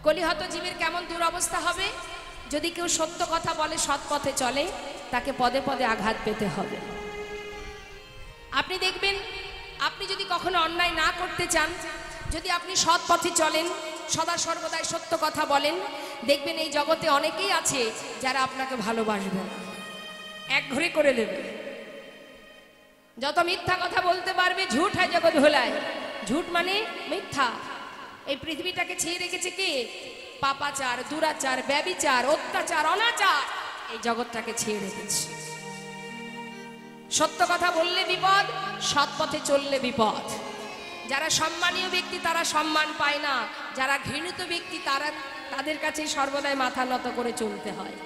কলিহত জীবের কেমন দুরবস্থা হবে? যদি কেউ সত্য কথা বলে, সৎ পথে চলে, তাকে পদে পদে আঘাত পেতে হবে। আপনি দেখবেন, আপনি যদি কখনো অন্যায় না করতে চান, যদি আপনি সৎ পথে চলেন, সদা সর্বদাই সত্য কথা বলেন, দেখবেন এই জগতে অনেকেই আছে যারা আপনাকে ভালোবাসবে না, একঘরে করে দেবে। যত মিথ্যা কথা বলতে পারবে, ঝুট হয় জগৎ ভোলায়। ঝুট মানে মিথ্যা। এই পৃথিবীটাকে ছেয়ে রেখেছে কে? পাপাচার, দুরাচার, ব্যভিচার, অত্যাচার, অনাচার এই জগৎটাকে ছেয়ে রেখেছে। সত্য কথা বললে বিপদ, সৎ পথে চললে বিপদ। যারা সম্মানীয় ব্যক্তি তারা সম্মান পায় না, যারা ঘৃণিত ব্যক্তি তাদের কাছে সর্বদাই মাথা নত করে চলতে হয়।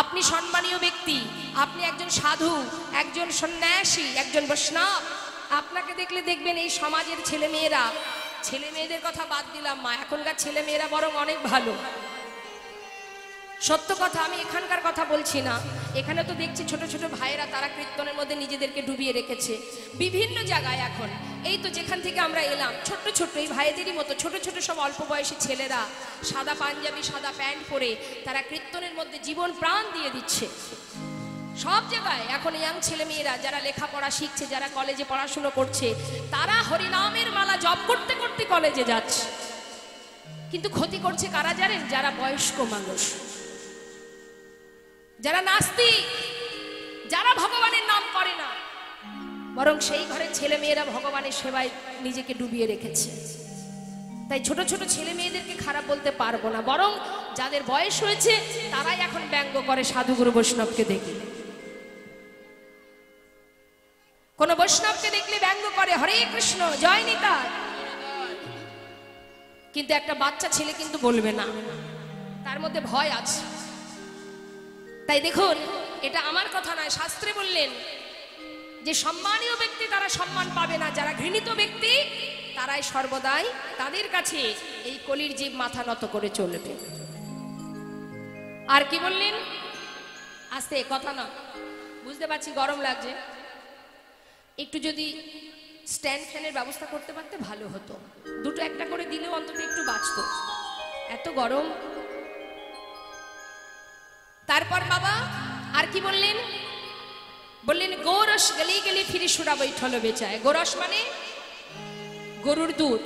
আপনি সম্মানীয় ব্যক্তি, আপনি একজন সাধু, একজন সন্ন্যাসী, একজন বৈষ্ণব। আপনাকে দেখলে দেখবেন এই সমাজের ছেলে মেয়েদের কথা বাদ দিলাম মা, এখনকার ছেলে মেয়েরা বরং অনেক ভালো। সত্য কথা, আমি এখানকার কথা বলছি না। এখানে তো দেখছি ছোট ছোট ভাইয়েরা তারা কীর্তনের মধ্যে নিজেদেরকে ডুবিয়ে রেখেছে বিভিন্ন জায়গায়। এখন এই তো যেখান থেকে আমরা এলাম, ছোট্ট ছোট্ট এই ভাইদেরই মতো ছোট ছোট সব অল্প বয়সী ছেলেরা সাদা পাঞ্জাবি, সাদা প্যান্ট পরে তারা কীর্তনের মধ্যে জীবন প্রাণ দিয়ে দিচ্ছে। সব জায়গায় এখন ইয়াং ছেলে মেয়েরা যারা লেখাপড়া শিখছে, যারা কলেজে পড়াশুনো করছে, তারা হরিনামের মালা জপ করতে করতে কলেজে যাচ্ছে। কিন্তু ক্ষতি করছে কারা জানেন? যারা বয়স্ক মানুষ, যারা নাস্তিক, যারা ভগবানের নাম করে না, বরং সেই ঘরের ছেলে মেয়েরা ভগবানের সেবায় নিজেকে ডুবিয়ে রেখেছে। তাই ছোট ছোট ছেলে মেয়েদেরকে খারাপ বলতে পারবো না, বরং যাদের বয়স হয়েছে তারাই এখন ব্যঙ্গ করে সাধুগুরু বৈষ্ণবকে দেখলে। কোন বৈষ্ণবকে দেখলে ব্যঙ্গ করে, হরে কৃষ্ণ, জয় নিতাই। কিন্তু একটা বাচ্চা ছেলে কিন্তু বলবে না, তার মধ্যে ভয় আছে। তাই দেখুন, এটা আমার কথা নয়, শাস্ত্রে বললেন যে সম্মানীয় ব্যক্তি তারা সম্মান পাবে না, যারা ঘৃণিত ব্যক্তি তারাই সর্বদাই তাদের কাছে এই কলির জীব মাথা নত করে চলবে। আর কি বললেন? আস্তে কথা না, বুঝতে পারছি গরম লাগছে, একটু যদি স্ট্যান্ড ফ্যানের ব্যবস্থা করতে পারতে ভালো হতো। দুটো একটা করে দিলেও অন্তত একটু বাঁচত, এত গরম। তারপর বাবা আর কি বললেন? বললেন গোরস গলি গলি ফিরি সুরা বৈঠল বেচায়। গোরস মানে গরুর দুধ।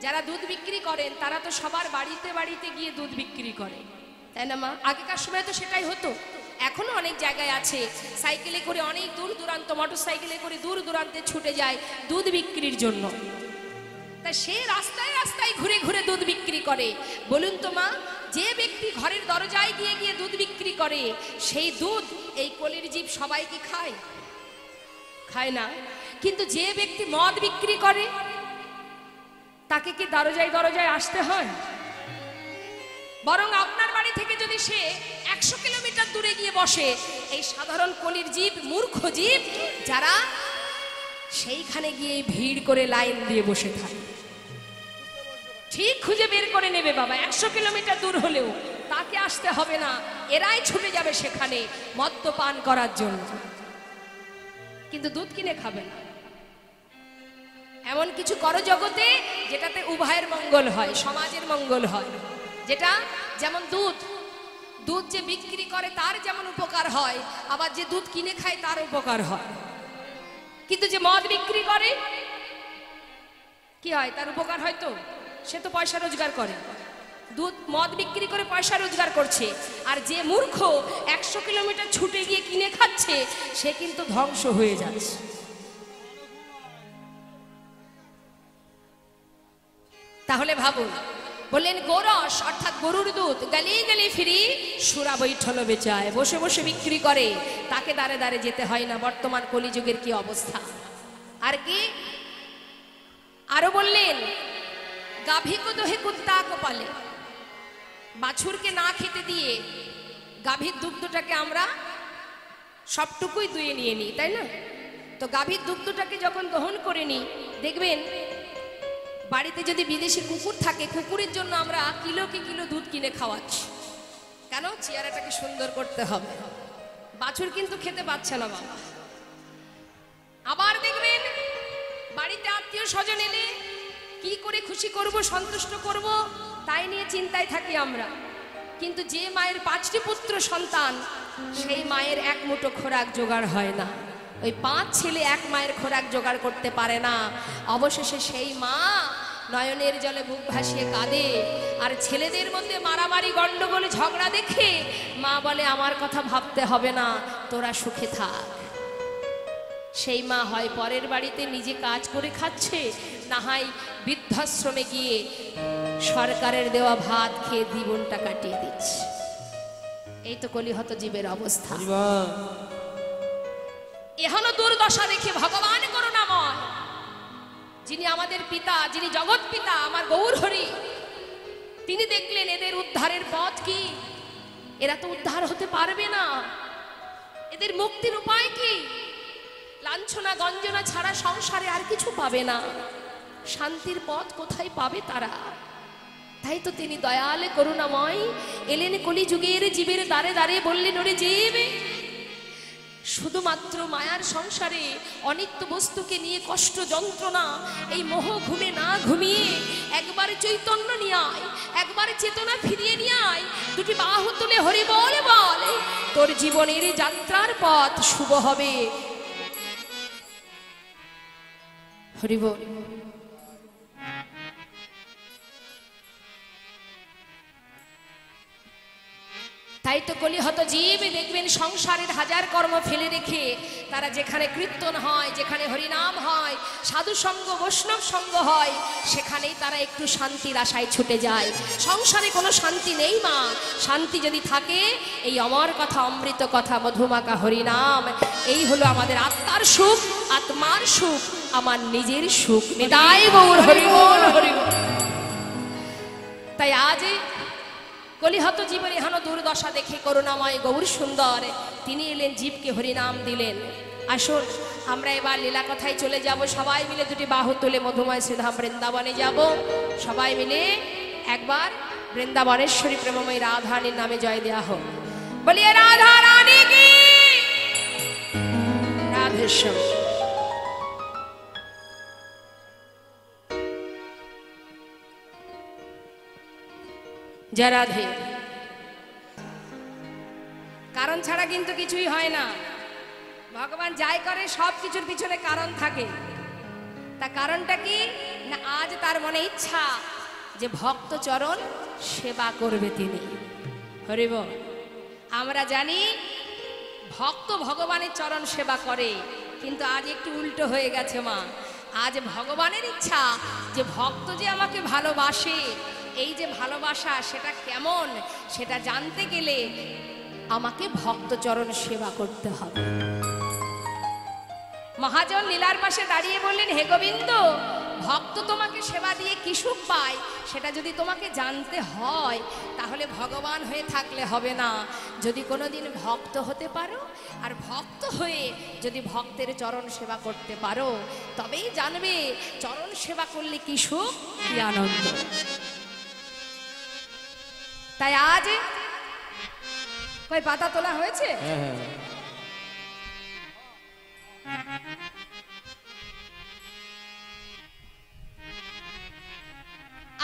যারা দুধ বিক্রি করেন তারা তো সবার বাড়িতে বাড়িতে গিয়ে দুধ বিক্রি করে, তাই না মা? আগেকার সময় তো সেটাই হতো। এখনো অনেক জায়গায় আছে সাইকেলে করে অনেক দূর দূরান্ত, মোটর সাইকেলে করে দূর দূরান্তে ছুটে যায় দুধ বিক্রির জন্য। তা সে রাস্তায় রাস্তায় ঘুরে ঘুরে দুধ বিক্রি করে। বলুন তো মা, যে ব্যক্তি ঘরের দরজায় গিয়ে গিয়ে দুধ বিক্রি করে, সেই দুধ এই কলির জীব সবাই কি খায়? খায় না। কিন্তু যে ব্যক্তি মদ বিক্রি করে, তাকে কি দরজায় দরজায় আসতে হয়? বরং আপনার বাড়ি থেকে যদি সে 100 কিলোমিটার দূরে গিয়ে বসে, এই সাধারণ কলির জীব, মূর্খ জীব যারা, সেইখানে গিয়ে ভিড় করে লাইন দিয়ে বসে থাকে। ঠিক খুঁজে বের করে নেবে বাবা, 100 কিলোমিটার দূর হলেও তাকে আসতে হবে না, এরাই ছুটে যাবে সেখানে মদ্যপান করার জন্য, কিন্তু দুধ কিনে খাবে না। এমন কিছু করো জগতে যেটাতে উভয়ের মঙ্গল হয়, সমাজের মঙ্গল হয়। যেটা যেমন দুধ, দুধ যে বিক্রি করে তার যেমন উপকার হয়, আবার যে দুধ কিনে খায় তার উপকার হয়। কিন্তু যে মদ বিক্রি করে কি হয়? তার উপকার হয় তো, সে তো পয়সা রোজগার করে, দুধ মদ বিক্রি করে পয়সা রোজগার করছে। আর যে মূর্খ 100 কিলোমিটার ছুটে গিয়ে কিনে খাচ্ছে, সে কিন্তু ধ্বংস হয়ে যাচ্ছে। তাহলে ভাবুন, বললেন গোরস অর্থাৎ গরুর দুধ গলি গলি ফিরি সুরা বৈঠল বেচায়, বসে বসে বিক্রি করে, তাকে দাঁড়ে দাঁড়ে যেতে হয় না। বর্তমান কলিযুগের কি অবস্থা! আর কি আরো বললেন, গাভী কো দোহে কুত্তা কপালে। বাছুরকে না খেতে দিয়ে গাভীর দুগ্ধটাকে আমরা সবটুকুই দুয়ে নিয়ে নিই, তাই না? তো গাভীর দুগ্ধটাকে যখন দহন করে নিই, দেখবেন বাড়িতে যদি বিদেশি কুকুর থাকে, কুকুরের জন্য আমরা কিলো কি কিলো দুধ কিনে খাওয়াচ্ছি। কেন? চেহারাটাকে সুন্দর করতে হবে। বাছুর কিন্তু খেতে পাচ্ছে না বাবা। আবার দেখবেন বাড়িতে আত্মীয় স্বজন এলে কি করে খুশি করব, সন্তুষ্ট করব, তাই নিয়ে চিন্তায় থাকি আমরা। কিন্তু যে মায়ের 5টি পুত্র সন্তান, সেই মায়ের এক মুঠো খোরাক জোগাড় হয় না। ওই 5 ছেলে এক মায়ের খোরাক জোগাড় করতে পারে না। অবশেষে সেই মা নয়নের জলে বুক ভাসিয়ে কাঁদে। আর ছেলেদের মধ্যে মারামারি, গন্ডগোল, ঝগড়া দেখে মা বলে, আমার কথা ভাবতে হবে না, তোরা সুখে থাক। সেই মা হয় পরের বাড়িতে নিজে কাজ করে খাচ্ছে, না হয় বৃদ্ধাশ্রমে গিয়ে সরকারের দেওয়া ভাত খেয়ে জীবনটা কাটিয়ে দিচ্ছে। এই তো কলিহত জীবের অবস্থা। এখনো দুর্দশা দেখে ভগবান করুণাময়, যিনি আমাদের পিতা, যিনি জগৎ পিতা, আমার গৌর হরি, তিনি দেখলেন এদের উদ্ধারের পথ কি? এরা তো উদ্ধার হতে পারবে না, এদের মুক্তির উপায় কি? লাঞ্ছনা গঞ্জনা ছাড়া সংসারে আর কিছু পাবে না, শান্তির পথ কোথায় পাবে তারা? তাই তো তিনি দয়াল করুণাময় এলেন কলিযুগের জীবের দ্বারে দ্বারে, বললেন, ওরে জীব, শুধুমাত্র মায়ার সংসারে অনিত্য বস্তুকে নিয়ে কষ্ট যন্ত্রণা, এই মোহ ঘুমে না ঘুমিয়ে একবার চৈতন্য নিয়ে আয়, একবার চেতনা ফিরিয়ে নিয়ে আয়, দুটি বাহু তুলে হরি বল বল, তোর জীবনের যাত্রার পথ শুভ হবে। হরি বল। তাই তো কলিহত জীব দেখবেন সংসারের হাজার কর্ম ফেলে রেখে তারা যেখানে কীর্তন হয়, যেখানে হরিনাম হয়, সাধু সঙ্গ, বৈষ্ণব সঙ্গ হয়, সেখানেই তারা একটু শান্তির আশায় ছুটে যায়। সংসারে কোনো শান্তি নেই মা। শান্তি যদি থাকে, এই অমর কথা, অমৃত কথা, মধুমাকা হরিনাম, এই হলো আমাদের আত্মার সুখ, আত্মার সুখ, আমার নিজের সুখ। নিতাই গৌর হরি বল, হরি বল। তাই আজ কলিহত জীবের এহেন দুর্দশা দেখে করুণাময় গৌর সুন্দর তিনি এলেন, জীবকে হরিনাম দিলেন। আসুন আমরা এবার লীলা কথায় চলে যাব। সবাই মিলে দুটি বাহু তুলে মধুময় শ্রীধাম বৃন্দাবনে যাব। সবাই মিলে একবার বৃন্দাবনেশ্বরী প্রেমময়ী রাধারানীর নামে জয় দেয়া হোক। বলিয়ে রাধা রানী কি, রাধেশ্বর। জয় রাধে। কারণ ছাড়া কিন্তু কিছুই হয় না। ভগবান যাই করে সব কিছুর পিছনে কারণ থাকে। তা কারণটা কি না, আজ তার মনে ইচ্ছা যে ভক্ত চরণ সেবা করবে তিনি। হরি বল। আমরা জানি ভক্ত ভগবানের চরণ সেবা করে, কিন্তু আজ একটু উল্টো হয়ে গেছে মা। আজ ভগবানের ইচ্ছা যে ভক্ত যে আমাকে ভালোবাসে, এই যে ভালোবাসা সেটা কেমন, সেটা জানতে গেলে আমাকে ভক্তচরণ সেবা করতে হবে। মহাজন লীলার পাশে দাঁড়িয়ে বললেন, হে গোবিন্দ, ভক্ত তোমাকে সেবা দিয়ে কি সুখ পায়, সেটা যদি তোমাকে জানতে হয়, তাহলে ভগবান হয়ে থাকলে হবে না। যদি কোনোদিন ভক্ত হতে পারো, আর ভক্ত হয়ে যদি ভক্তের চরণ সেবা করতে পারো, তবেই জানবে চরণ সেবা করলে কি সুখ, কি আনন্দ। তাই আজ কই পাতা তোলা হয়েছে?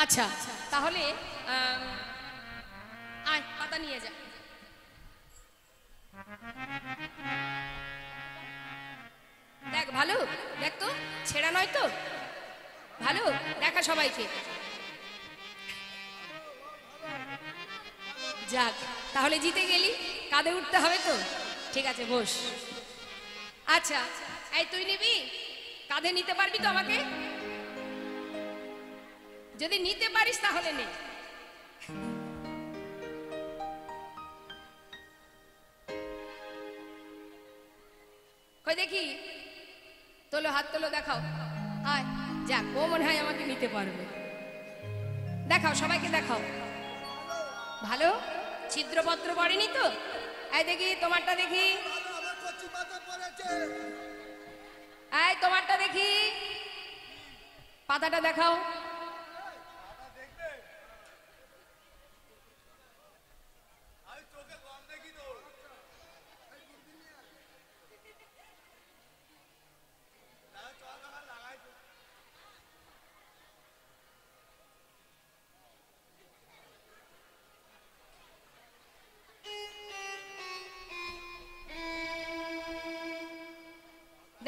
আচ্ছা, তাহলে আয় পাতা নিয়ে যা। দেখ ভালো, দেখ তো ছেঁড়া নয় তো, ভালো দেখা সবাইকে। যাক, তাহলে জিতে গেলি, কাঁধে উঠতে হবে তো, ঠিক আছে বস। আচ্ছা, এই তুই নিবি, কাঁধে নিতে পারবি তো আমাকে? যদি নিতে পারিস তাহলে নে। কই দেখি, তোলো, হাত তোলো, দেখাও। আয়, যাক, ও মনে হয় আমাকে নিতে পারবে। দেখাও, সবাইকে দেখাও। ভালো, ছিদ্রপত্র পড়েনি তো? এই দেখি তোমারটা, দেখি। এই তোমারটা দেখি, পাতাটা দেখাও।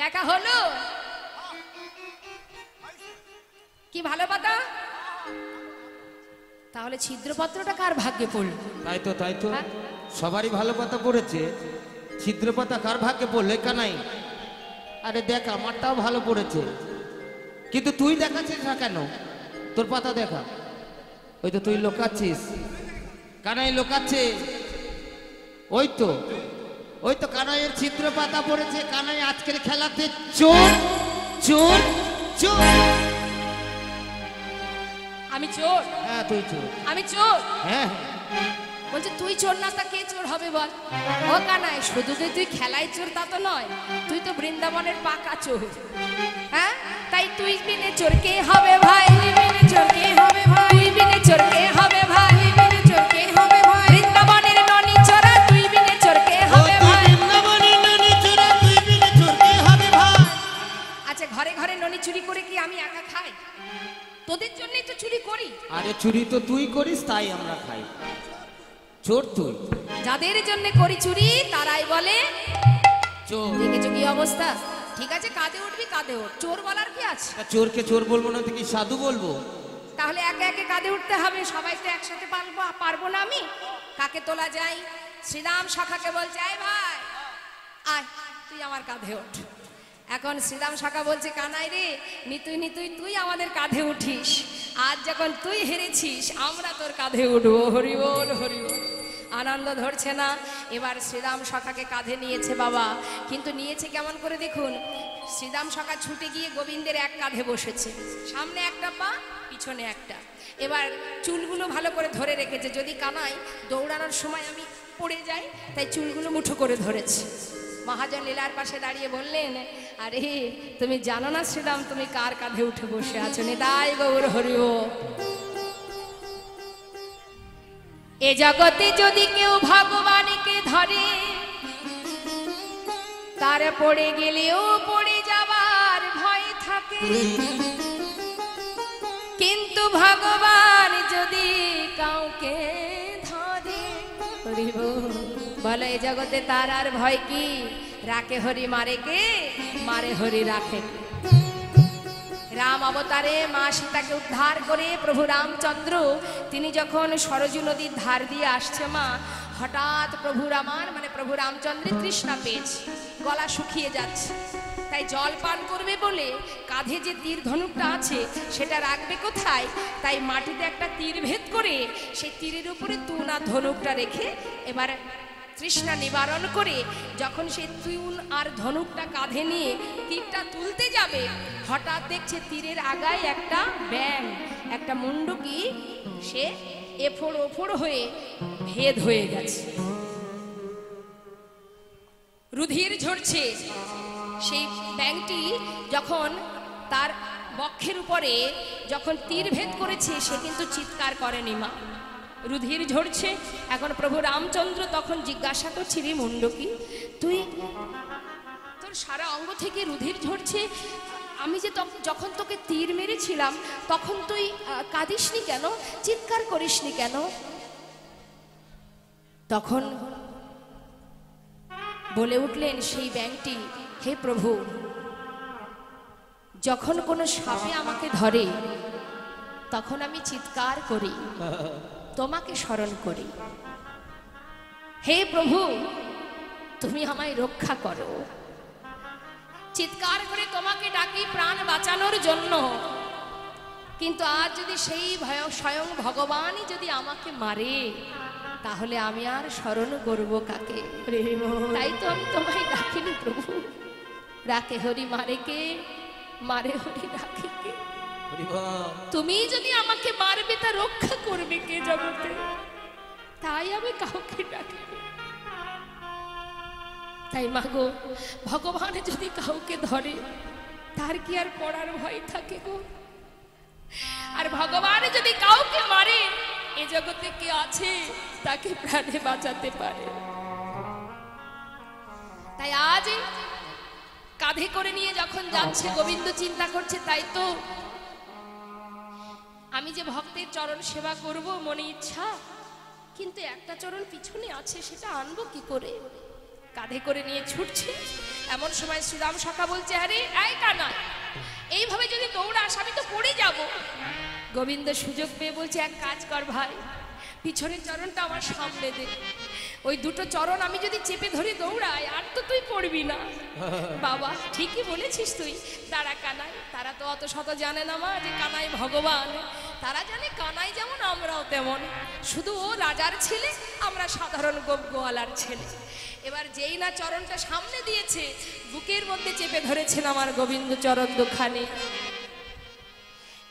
দেখা হলো কি ভালো পাতা? তাহলে ছিদ্রপত্রটা কার ভাগ্যে পড়ল? তাই তো তাই তো, হ্যাঁ? সবারই ভালো পাতা পড়েছে, ছিদ্র পাতা কার ভাগ্যে পড়লে কানাই? আরে দেখ আমারটাও ভালো পড়েছে, কিন্তু তুই দেখাচ্ছিস না কেন? তোর পাতা দেখা, ওই তো তুই লোকাচ্ছিস, কানাই লোকাচ্ছে। ওই তো ওই তো কানাইয়ের ছিদ্র পাতা পড়েছে। কানাই আজকের খেলাতে চোর চোর চোর। আমি চোর? হ্যাঁ তুই চোর। আমি চোর? হ্যাঁ বলছে তুই চোর না তা কে চোর হবে বল? ও কানাই, শুধু যে তুই খেলায় চোর তা তো নয়, তুই তো বৃন্দাবনের পাকা চোর। হ্যাঁ, তাই তুই বিনে চোর কে হবে ভাই? তুই বিনে চোর কে হবে ভাই? তুই বিনে চোর কে হবে ভাই? তুই বিনে চোর কে হবে ভাই? বৃন্দাবনের ননি চোরা, তুই বিনে চোর কে হবে ভাই? বৃন্দাবনের ননি চোরা, তুই বিনে চোর কে হবে ভাই? আচ্ছা, ঘরে ঘরে ননি চুরি করে কি আমি একা খাই? তোদের জন্যই তো চুরি করি। আরে চুরি তো তুই করিস তাই আমরা খাই, চোর তুই। যাদের জন্য করি চুরি তারাই বলে চোর। দেখেছো কি অবস্থা? ঠিক আছে, কাঁধে উঠবি কাঁধে উঠ, চোর বলার কি আছে? চোরকে চোর বলবো না তো কি সাধু বলবো? তাহলে একে একে কাঁধে উঠতে হবে, সবাই তো একসাথে পারবো না। আমি কাকে তোলা যাই? শ্রীরাম শাখাকে বলছে আয় ভাই আয়, তুই আমার কাঁধে ওঠ। এখন শ্রীরাম শাখা বলছে কানাই রে, নিতুই নিতুই তুই আমাদের কাঁধে উঠিস, আজ যখন তুই হেরেছিস আমরা তোর কাঁধে উঠবো। হরি বল হরি বল। আনন্দ ধরছে না। এবার শ্রীরাম শাখাকে কাঁধে নিয়েছে বাবা, কিন্তু নিয়েছে কেমন করে দেখুন। শ্রীরাম শাখা ছুটে গিয়ে গোবিন্দের এক কাঁধে বসেছে, সামনে একটা পা পিছনে একটা। এবার চুলগুলো ভালো করে ধরে রেখেছে, যদি কানাই দৌড়ানোর সময় আমি পড়ে যাই, তাই চুলগুলো মুঠো করে ধরেছে। মহাজন লীলার পাশে দাঁড়িয়ে বললেন, আরে তুমি জানো না শ্রীরাম তুমি কার কাঁধে উঠে বসে আছো? নিতাই গৌর হরি বল। এ জগতে যদি কেউ ভগবানকে ধরে, তার পড়ে গেলেও পড়ে যাবার ভয় থাকে, কিন্তু ভগবান যদি কাউকে ধরে, বলে এ জগতে তার আর ভয় কি? রাখে হরি মারে কে? মারে হরি রাখে। রাম অবতারে মা সীতাকে উদ্ধার করে প্রভু রামচন্দ্র তিনি যখন সরজু নদীর ধার দিয়ে আসছে মা, হঠাৎ প্রভু রামচন্দ্রের তৃষ্ণা পেয়েছে, গলা শুকিয়ে যাচ্ছে, তাই জল পান করবে বলে কাঁধে যে তীর ধনুকটা আছে সেটা রাখবে কোথায়? তাই মাটিতে একটা তীর ভেদ করে সেই তীরের উপরে তুন আর ধনুকটা রেখে এবার তৃষ্ণা নিবারণ করে যখন সেই তুন আর ধনুকটা কাঁধে নিয়ে তীরটা তুলতে যাবে, হঠাৎ দেখছে তীরের আগায় একটা ব্যাঙ, একটা মুন্ডুকি, সে এফোড় ওফোড় হয়ে ভেদ হয়ে গেছে, রুধির ঝরছে। সেই ব্যাঙটি যখন তার বক্ষের উপরে যখন তীর ভেদ করেছে, সে কিন্তু চিৎকার করেনি মা, রুধির ঝরছে। এখন প্রভু রামচন্দ্র তখন জিজ্ঞাসা করছে, রে মুন্ডকি, তুই তোর সারা অঙ্গ থেকে রুধির ঝরছে, আমি যে যখন তোকে তীর মেরেছিলাম তখন তুই কাঁদিসনি কেন, চিৎকার করিসনি কেন? তখন বলে উঠলেন সেই ব্যাঙটি, হে প্রভু, যখন কোনো সাপে আমাকে ধরে তখন আমি চিৎকার করি, তোমাকে স্মরণ করি, হে প্রভু তুমি আমায় রক্ষা করো, চিৎকার করে তোমাকে ডাকি প্রাণ বাঁচানোর জন্য। কিন্তু আজ যদি সেই স্বয়ং ভগবানই যদি আমাকে মারে, তাহলে আমি আর স্মরণ করব কাকে? তাই তো আমি তোমায় ডাকিনি প্রভু। রাখে হরি মারে কে? মারে হরি রাখে কে? তুমি যদি আমাকে মারবে তা রক্ষা করবে কে জগতে? তাই আমি কাউকে ডাকি। তাই মাগো, ভগবান যদি কাউকে ধরে তার কি আর পড়ার ভয় থাকে গো? আর ভগবান যদি কাউকে মারে, এ জগতে কে আছে তাকে প্রাণে বাঁচাতে পারে? তাই আজ কাঁধে করে নিয়ে যখন যাচ্ছে গোবিন্দ চিন্তা করছে, তাই তো আমি যে ভক্তের চরণ সেবা করব মনে ইচ্ছা, কিন্তু একটা চরণ পিছনে আছে, সেটা আনবো কি করে? কাঁধে করে নিয়ে ছুটছে, এমন সময় শ্রীরাম সখা বলছে, আরে এই কানা, এইভাবে যদি দৌড়াস আমি তো পড়ে যাব। গোবিন্দ সুযোগ পেয়ে বলছে, এক কাজ কর ভাই, পিছনের চরণটা আমার সামনে দে, ওই দুটো চরণ আমি যদি চেপে ধরে দৌড়াই আর তো তুই পড়বি না। বাবা ঠিকই বলেছিস তুই, দাঁড়া কানাই। তারা তো অত শত জানে না মা যে কানাই ভগবান, তারা জানে কানাই যেমন আমরাও তেমন, শুধু ও রাজার ছেলে, আমরা সাধারণ গোয়ালার ছেলে। এবার যেই না চরণটা সামনে দিয়েছে, বুকের মধ্যে চেপে ধরেছেন আমার গোবিন্দ চরণ দুখানে,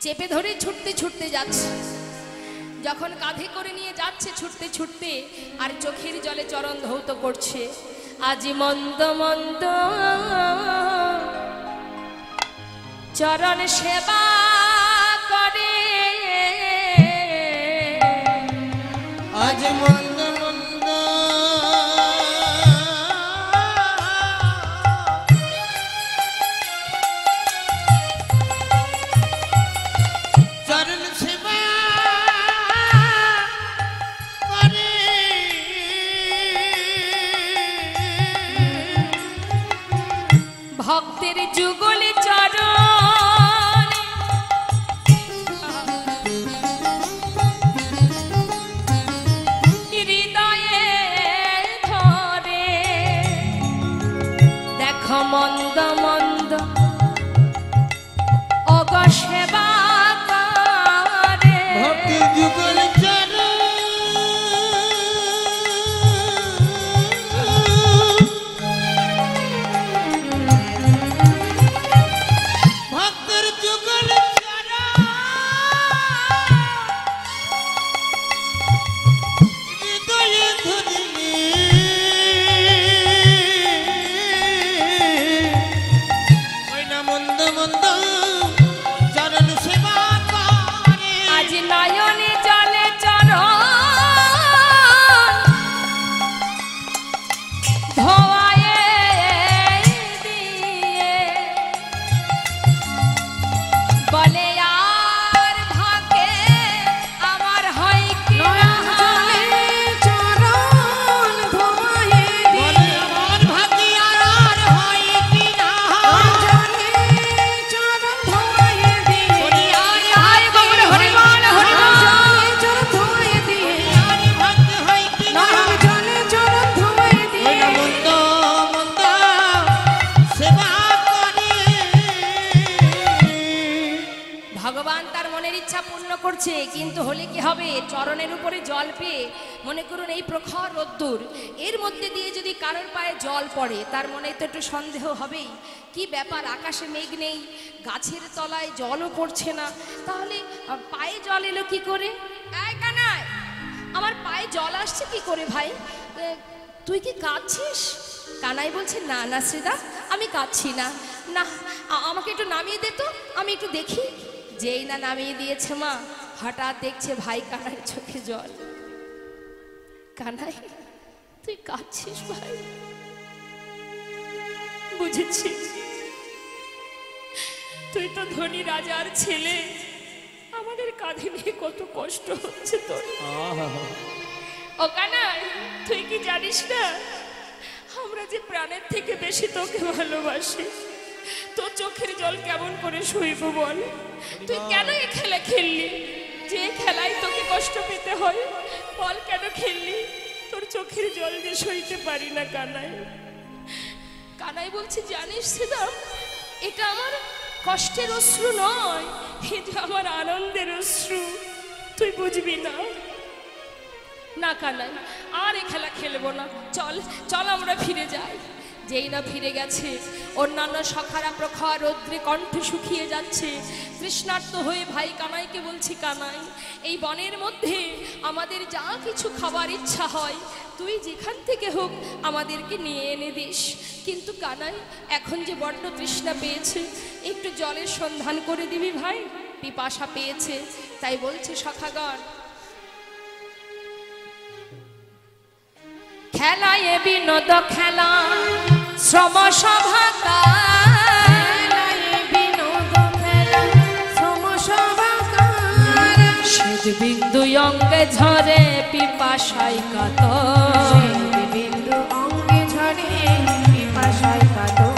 চেপে ধরে ছুটতে ছুটতে যাচ্ছে। যখন কাঁধে করে নিয়ে যাচ্ছে ছুটতে ছুটতে, আর চোখের জলে চরণ ধৌত করছে, আজি মন্দ মন্দ চরণ সেবা করে, আজ মন্দ মন্দ চরণ সেবা করে, ভক্তের যুগলে চরণ হৃদয়ে ধরে, দেখো মন্দ মন্দ অগ সেবা করে, ভক্তির যুগল চরণ ভক্তের যুগল চরণ হৃদয়ে ধরিলে, ওই না মন্দ মন্দ চরণ সেবা করে, আজ নয়নে জলে চরণ ধোয়ায়ে দিয়ে, বলে আর ভাগে আমার হয় কি না, চরণ ধোয়ায়ে বলে আমার ভাগ্যে আর হয় কি না, চরণ ধোয়ায়ে দিয়ে, বলি আর হায় গৌর হরি বল হরি বল, চরণ ধোয়ায়ে দিয়ে, আর ভাগ্যে হয় কি না, চরণ ধোয়ায়ে দিয়ে, ওই না মন্দ মন্দ সেবা করে। ভগবান তার মনের ইচ্ছা পূর্ণ করছে, কিন্তু হলে কি হবে, চরণের উপরে জল পেয়ে, মনে করুন এই প্রখর রোদ্দুর, এর মধ্যে দিয়ে যদি কারোর পায়ে জল পড়ে, তার মনে তো একটু সন্দেহ হবেই, কি ব্যাপার, আকাশে মেঘ নেই, গাছের তলায় জলও পড়ছে না, তাহলে পায়ে জল এলো কি করে? এই কানাই, আমার পায়ে জল আসছে কি করে ভাই? তুই কি কাঁদছিস? কানাই বলছে, না না শ্রীদা, আমি কাঁদছি না, না আমাকে একটু নামিয়ে দে তো, আমি একটু দেখি। যেই না নামিয়ে দিয়েছে মা, হঠাৎ দেখছে ভাই কানাই চোখে জল। কানাই, তুই কাঁদছিস ভাই? বুঝেছি, তুই তো ধনী রাজার ছেলে, আমাদের কাঁধে নিয়ে কত কষ্ট হচ্ছে তোর। ও কানাই, তুই কি জানিস না আমরা যে প্রাণের থেকে বেশি তোকে ভালোবাসি, তোর চোখের জল কেমন করে সইব বল? তুই কেন এই খেলা খেললি? যে খেলায় তোকে কষ্ট পেতে হয়, বল কেন খেললি? তোর চোখের জল যে সইতে পারি না কানাই। কানাই বলছে, জানিস শ্রীদাম, এটা আমার কষ্টের অশ্রু নয়, এটা আমার আনন্দের অশ্রু, তুই বুঝবি না। না কানাই, আর এ খেলা খেলবো না, চল চল আমরা ফিরে যাই। যেই না ফিরে গেছে, অন্যান্য সখারা প্রখর রৌদ্রে কণ্ঠ শুকিয়ে যাচ্ছে, তৃষ্ণার্ত হয়ে ভাই কানাইকে বলছি, কানাই, এই বনের মধ্যে আমাদের যা কিছু খাবার ইচ্ছা হয়, তুই যেখান থেকে হোক আমাদেরকে নিয়ে এনে দিস। কিন্তু কানাই, এখন যে বড্ড তৃষ্ণা পেয়েছে, একটু জলের সন্ধান করে দিবি ভাই, পিপাসা পেয়েছে। তাই বলছে সখাগণ, খেলায় বিনোদ খেলা শ্রম সভা, শ্বেত বিন্দু অঙ্গে ঝরে পিপাসায় কাতর, বিন্দু অঙ্গে ঝরে পিপাসায় কাতর,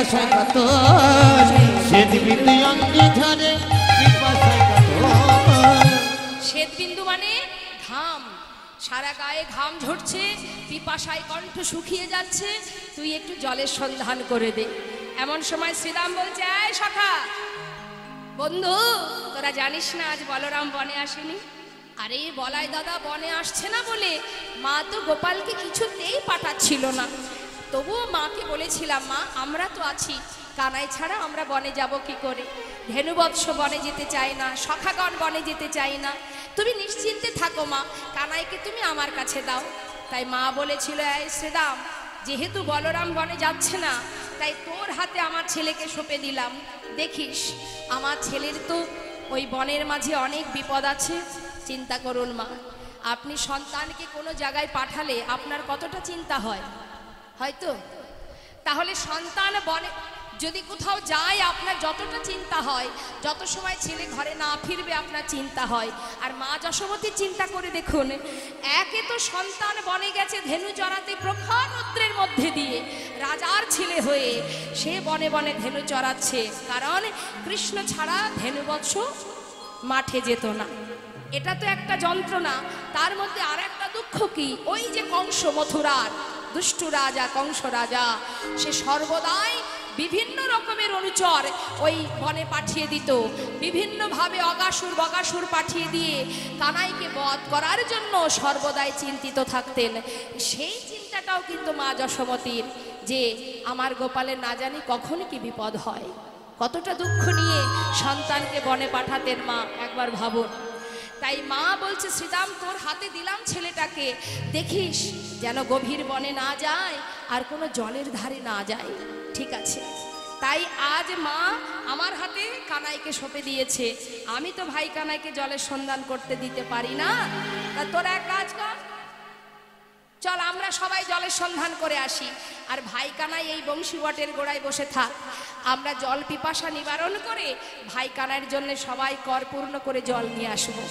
পিপাসায় কাতর শ্বেত বিন্দু অঙ্গে ঝরে পিপাসায় কাতর। শ্বেত বিন্দু মানে ঘাম, সারা গায়ে ঘাম ঝরছে, পিপাসায় কণ্ঠ শুকিয়ে যাচ্ছে, তুই একটু জলের সন্ধান করে দে। এমন সময় শ্রীরাম বলছে, এই সখা বন্ধু, তোরা জানিস না আজ বলরাম বনে আসেনি? আরে বলাই দাদা বনে আসছে না বলে মা তো গোপালকে কিছুতেই পাঠাচ্ছিল না। তবুও মাকে বলেছিলাম, মা আমরা তো আছি, কানাই ছাড়া আমরা বনে যাব কি করে? ধেনুবৎস বনে যেতে চায় না, সখাগণ বনে যেতে চাই না, তুমি নিশ্চিন্তে থাকো মা, কানাইকে তুমি আমার কাছে দাও। তাই মা বলেছিল, এই শ্রীরাম, যেহেতু বলরাম বনে যাচ্ছে না, তাই তোর হাতে আমার ছেলেকে সঁপে দিলাম। দেখিস আমার ছেলের তো ওই বনের মাঝে অনেক বিপদ আছে, চিন্তা করুন মা। আপনি সন্তানকে কোনো জায়গায় পাঠালে আপনার কতটা চিন্তা হয়, হয়তো? তাহলে সন্তান বনে যদি কোথাও যায় আপনার যতটা চিন্তা হয়, যত সময় ছেলে ঘরে না ফিরবে আপনার চিন্তা হয়। আর মা যশোমতীর চিন্তা করে দেখুন, একে তো সন্তান বনে গেছে ধেনু চড়াতে প্রখর রৌদ্রের মধ্যে দিয়ে, রাজার ছেলে হয়ে সে বনে বনে ধেনু চড়াচ্ছে, কারণ কৃষ্ণ ছাড়া ধেনুবৎস মাঠে যেত না। এটা তো একটা যন্ত্রণা, তার মধ্যে আর একটা দুঃখ কি, ওই যে কংস, মথুরার দুষ্টু রাজা কংস রাজা, সে সর্বদাই বিভিন্ন রকমের অনুচর ওই বনে পাঠিয়ে দিত, বিভিন্নভাবে অগাসুর বগাসুর পাঠিয়ে দিয়ে কানাইকে বধ করার জন্য সর্বদাই চিন্তিত থাকতেন। সেই চিন্তাটাও কিন্তু মা যশোমতীর, যে আমার গোপালের না জানি কখন কি বিপদ হয়। কতটা দুঃখ নিয়ে সন্তানকে বনে পাঠাতেন মা, একবার ভাবুন। তাই মা বলছে, শ্রীরাম তোর হাতে দিলাম ছেলেটাকে, দেখিস যেন গভীর বনে না যায় আর কোনো জলের ধারে না যায়, ঠিক আছে? তাই আজ মা আমার হাতে কানাইকে সঁপে দিয়েছে, আমি তো ভাই কানাইকে জলের সন্ধান করতে দিতে পারি না। তা তোরা এক কাজ কর, চল আমরা সবাই জলের সন্ধান করে আসি, আর ভাই কানাই এই বংশী বটের গোড়ায় বসে থাক, আমরা জল পিপাসা নিবারণ করে ভাই কানাইয়ের জন্য সবাই কর পূর্ণ করে জল নিয়ে আসবো।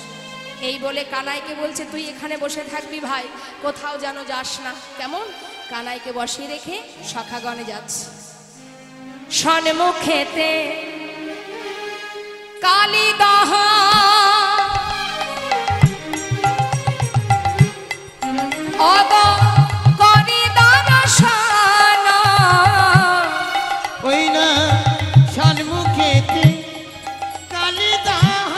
এই বলে কানাইকে বলছে, তুই এখানে বসে থাকবি ভাই, কোথাও যেন যাস না, কেমন? কানাইকে বসিয়ে রেখে সখাগণে যাচ্ছে। সন্মুখেতে কালিদাহ অব করি দর্শন, ওই না সন্মুখেতে কালিদাহ,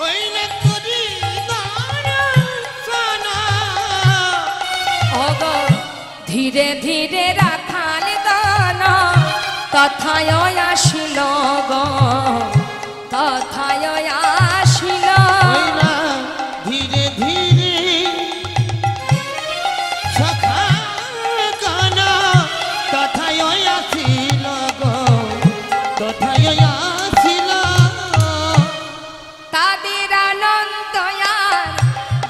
ওই না করি দর্শন, অগ ধীরে ধীরে রাখাল দান, তথায় আসিল গো, তথায় আসিল। ওই না ধীরে ধীরে সখাগণ তথায় আসিল গো, তথায় আসিল। তাদের আনন্দয়ার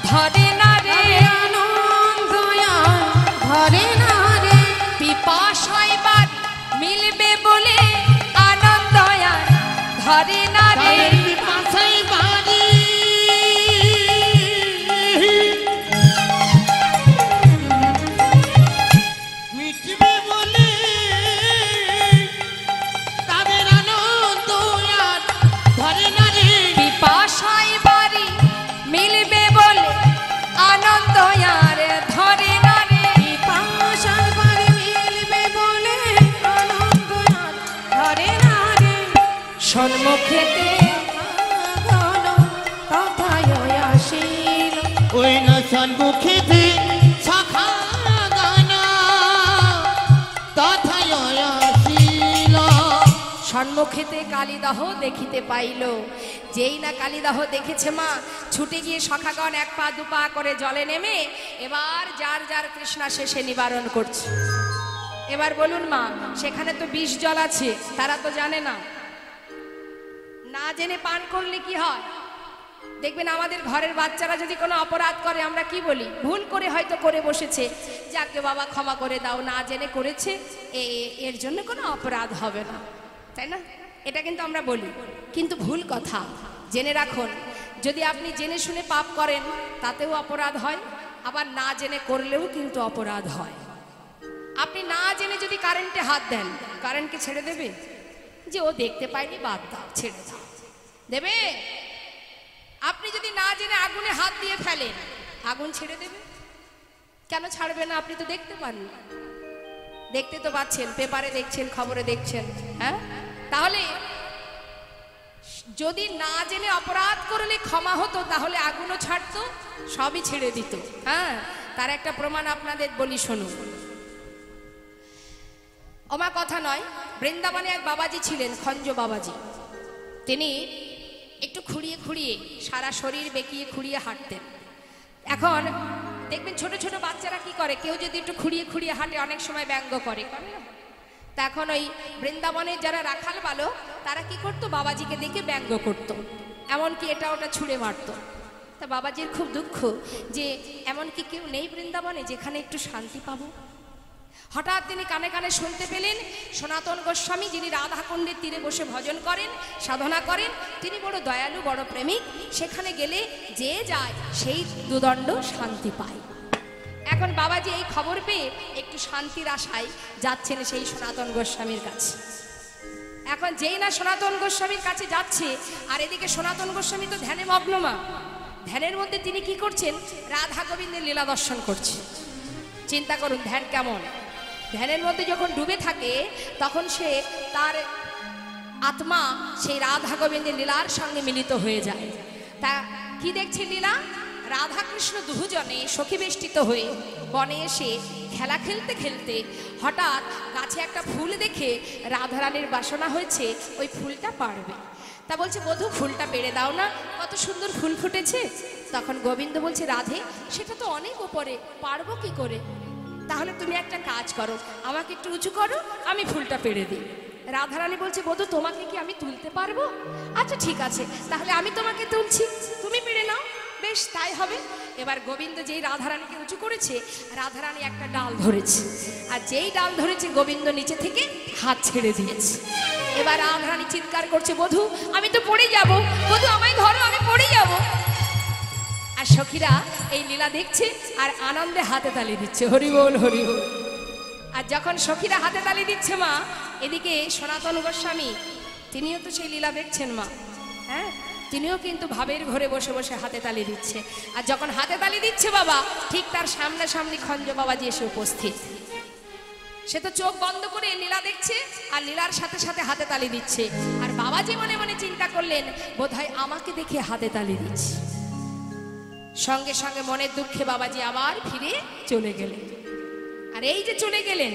ধরে না রে, আনন্দয়ার ধরে না রে, পিপাসায় বার মিলবে বলে আনন্দয়ার ধরে না রে। তাদের পিপাসায় বাড়ি মিটবে বলে, তাদের আনন্দ আর ধরে না রে। পিপাসায় বাড়ি মিলবে বলে আনন্দয়ার ধরে না রে, পিপাসায় বাড়ি মিলবে বলে আনন্দয়ার ধরে না রে। সন্মুখেতে তথায় আসিল, ওই না সন্মুখেতে সখাগণ তথায় আসিল। সন্মুখেতে কালিদাহ দেখিতে পাইল। যেই না কালিদাহ দেখেছে মা, ছুটে গিয়ে সখাগণ এক পা দু পা করে জলে নেমে এবার যার যার তৃষ্ণা শেষে নিবারণ করছে। এবার বলুন মা, সেখানে তো বিষ জল আছে, তারা তো জানে না, না জেনে পান করলে কি হয়? দেখবেন আমাদের ঘরের বাচ্চারা যদি কোনো অপরাধ করে আমরা কি বলি? ভুল করে হয়তো করে বসেছে, যাকে বাবা ক্ষমা করে দাও, না জেনে করেছে, এর জন্য কোনো অপরাধ হবে না, তাই না? এটা কিন্তু আমরা বলি, কিন্তু ভুল কথা। জেনে রাখুন, যদি আপনি জেনে শুনে পাপ করেন তাতেও অপরাধ হয়, আবার না জেনে করলেও কিন্তু অপরাধ হয়। আপনি না জেনে যদি কারেন্টে হাত দেন, কারেন্টকে ছেড়ে দেবে? যে ও দেখতে পায়নি, বাদ দাও, ছেড়ে দাও, দেবে? আপনি যদি না জেনে আগুনে হাত দিয়ে ফেলেন, আগুন ছেড়ে দেবে? কেন ছাড়বে না? আপনি তো দেখতে পান, দেখতে তো পাচ্ছেন, পেপারে দেখছেন, খবরে দেখছেন। হ্যাঁ, তাহলে যদি না জেনে অপরাধ করলে ক্ষমা হতো, তাহলে আগুনও ছাড়তো, সবই ছেড়ে দিত। হ্যাঁ, তার একটা প্রমাণ আপনাদের বলি, শুনুন। আমার কথা নয়, বৃন্দাবনে এক বাবাজি ছিলেন, খঞ্জ বাবাজি। তিনি একটু খুঁড়িয়ে খুঁড়িয়ে, সারা শরীর বেঁকিয়ে খুঁড়িয়ে হাঁটতেন। এখন দেখবেন ছোট ছোট বাচ্চারা কি করে, কেউ যদি একটু খুঁড়িয়ে খুঁড়িয়ে হাঁটে অনেক সময় ব্যঙ্গ করে, করে না? তা এখন ওই বৃন্দাবনের যারা রাখাল বালক, তারা কি করতো, বাবাজিকে দেখে ব্যঙ্গ করতো, এমনকি এটা ওটা ছুঁড়ে মারতো। তা বাবাজির খুব দুঃখ যে এমন কি কেউ নেই বৃন্দাবনে যেখানে একটু শান্তি পাবো। হঠাৎ তিনি কানে কানে শুনতে পেলেন সনাতন গোস্বামী, যিনি রাধাকুণ্ডের তীরে বসে ভজন করেন, সাধনা করেন, তিনি বড় দয়ালু, বড় প্রেমিক, সেখানে গেলে যে যায় সেই দুদণ্ড শান্তি পায়। এখন বাবাজি এই খবর পেয়ে একটু শান্তির আশায় যাচ্ছেন সেই সনাতন গোস্বামীর কাছে। এখন যেই না সনাতন গোস্বামীর কাছে যাচ্ছে, আর এদিকে সনাতন গোস্বামী তো ধ্যানে মগ্ন মা, ধ্যানের মধ্যে তিনি কি করছেন, রাধা গোবিন্দের লীলা দর্শন করছে। চিন্তা করুন ধ্যান কেমন। ধ্যানের মধ্যে যখন ডুবে থাকে, তখন সে তার আত্মা সেই রাধা গোবিন্দের লীলার সঙ্গে মিলিত হয়ে যায়। তা কি দেখছে লীলা, রাধা কৃষ্ণ দুজনে সখী বেষ্টিত হয়ে বনে এসে খেলা খেলতে খেলতে হঠাৎ গাছে একটা ফুল দেখে রাধারানীর বাসনা হয়েছে ওই ফুলটা পাড়বে। তা বলছে, বধূ ফুলটা পেড়ে দাও না, কত সুন্দর ফুল ফুটেছে। তখন গোবিন্দ বলছে, রাধে সেটা তো অনেক উপরে, পারবো কি করে? তাহলে তুমি একটা কাজ করো, আমাকে একটু উঁচু করো, আমি ফুলটা পেড়ে দিই। রাধারানী বলছে, বধূ তোমাকে কি আমি তুলতে পারবো? আচ্ছা ঠিক আছে, তাহলে আমি তোমাকে তুলছি, তুমি পেড়ে নাও। বেশ তাই হবে। এবার গোবিন্দ যেই রাধারানীকে উঁচু করেছে, রাধারানী একটা ডাল ধরেছে, আর যেই ডাল ধরেছে গোবিন্দ নিচে থেকে হাত ছেড়ে দিয়েছে। এবার রাধারানী চিৎকার করছে, বধূ আমি তো পড়ে যাব, বধূ আমায় ধরো, আমি পড়ে যাব। আর সখীরা এই লীলা দেখছে আর আনন্দে হাতে তালি দিচ্ছে, হরি বল হরি বল। আর যখন সখীরা হাতে তালি দিচ্ছে মা, এদিকে সনাতন গোস্বামী তিনিও তো সেই লীলা দেখছেন মা। হ্যাঁ, তিনিও কিন্তু ভাবের ঘরে বসে বসে হাতে তালি দিচ্ছে। আর যখন হাতে তালি দিচ্ছে বাবা, ঠিক তার সামনাসামনি খঞ্জ বাবাজি এসে উপস্থিত। সে তো চোখ বন্ধ করে লীলা দেখছে আর লীলার সাথে সাথে হাতে তালি দিচ্ছে। আর বাবাজি মনে মনে চিন্তা করলেন, বোধহয় আমাকে দেখে হাতে তালি দিচ্ছে। সঙ্গে সঙ্গে মনের দুঃখে বাবাজি আবার ফিরে চলে গেলেন। আর এই যে চলে গেলেন,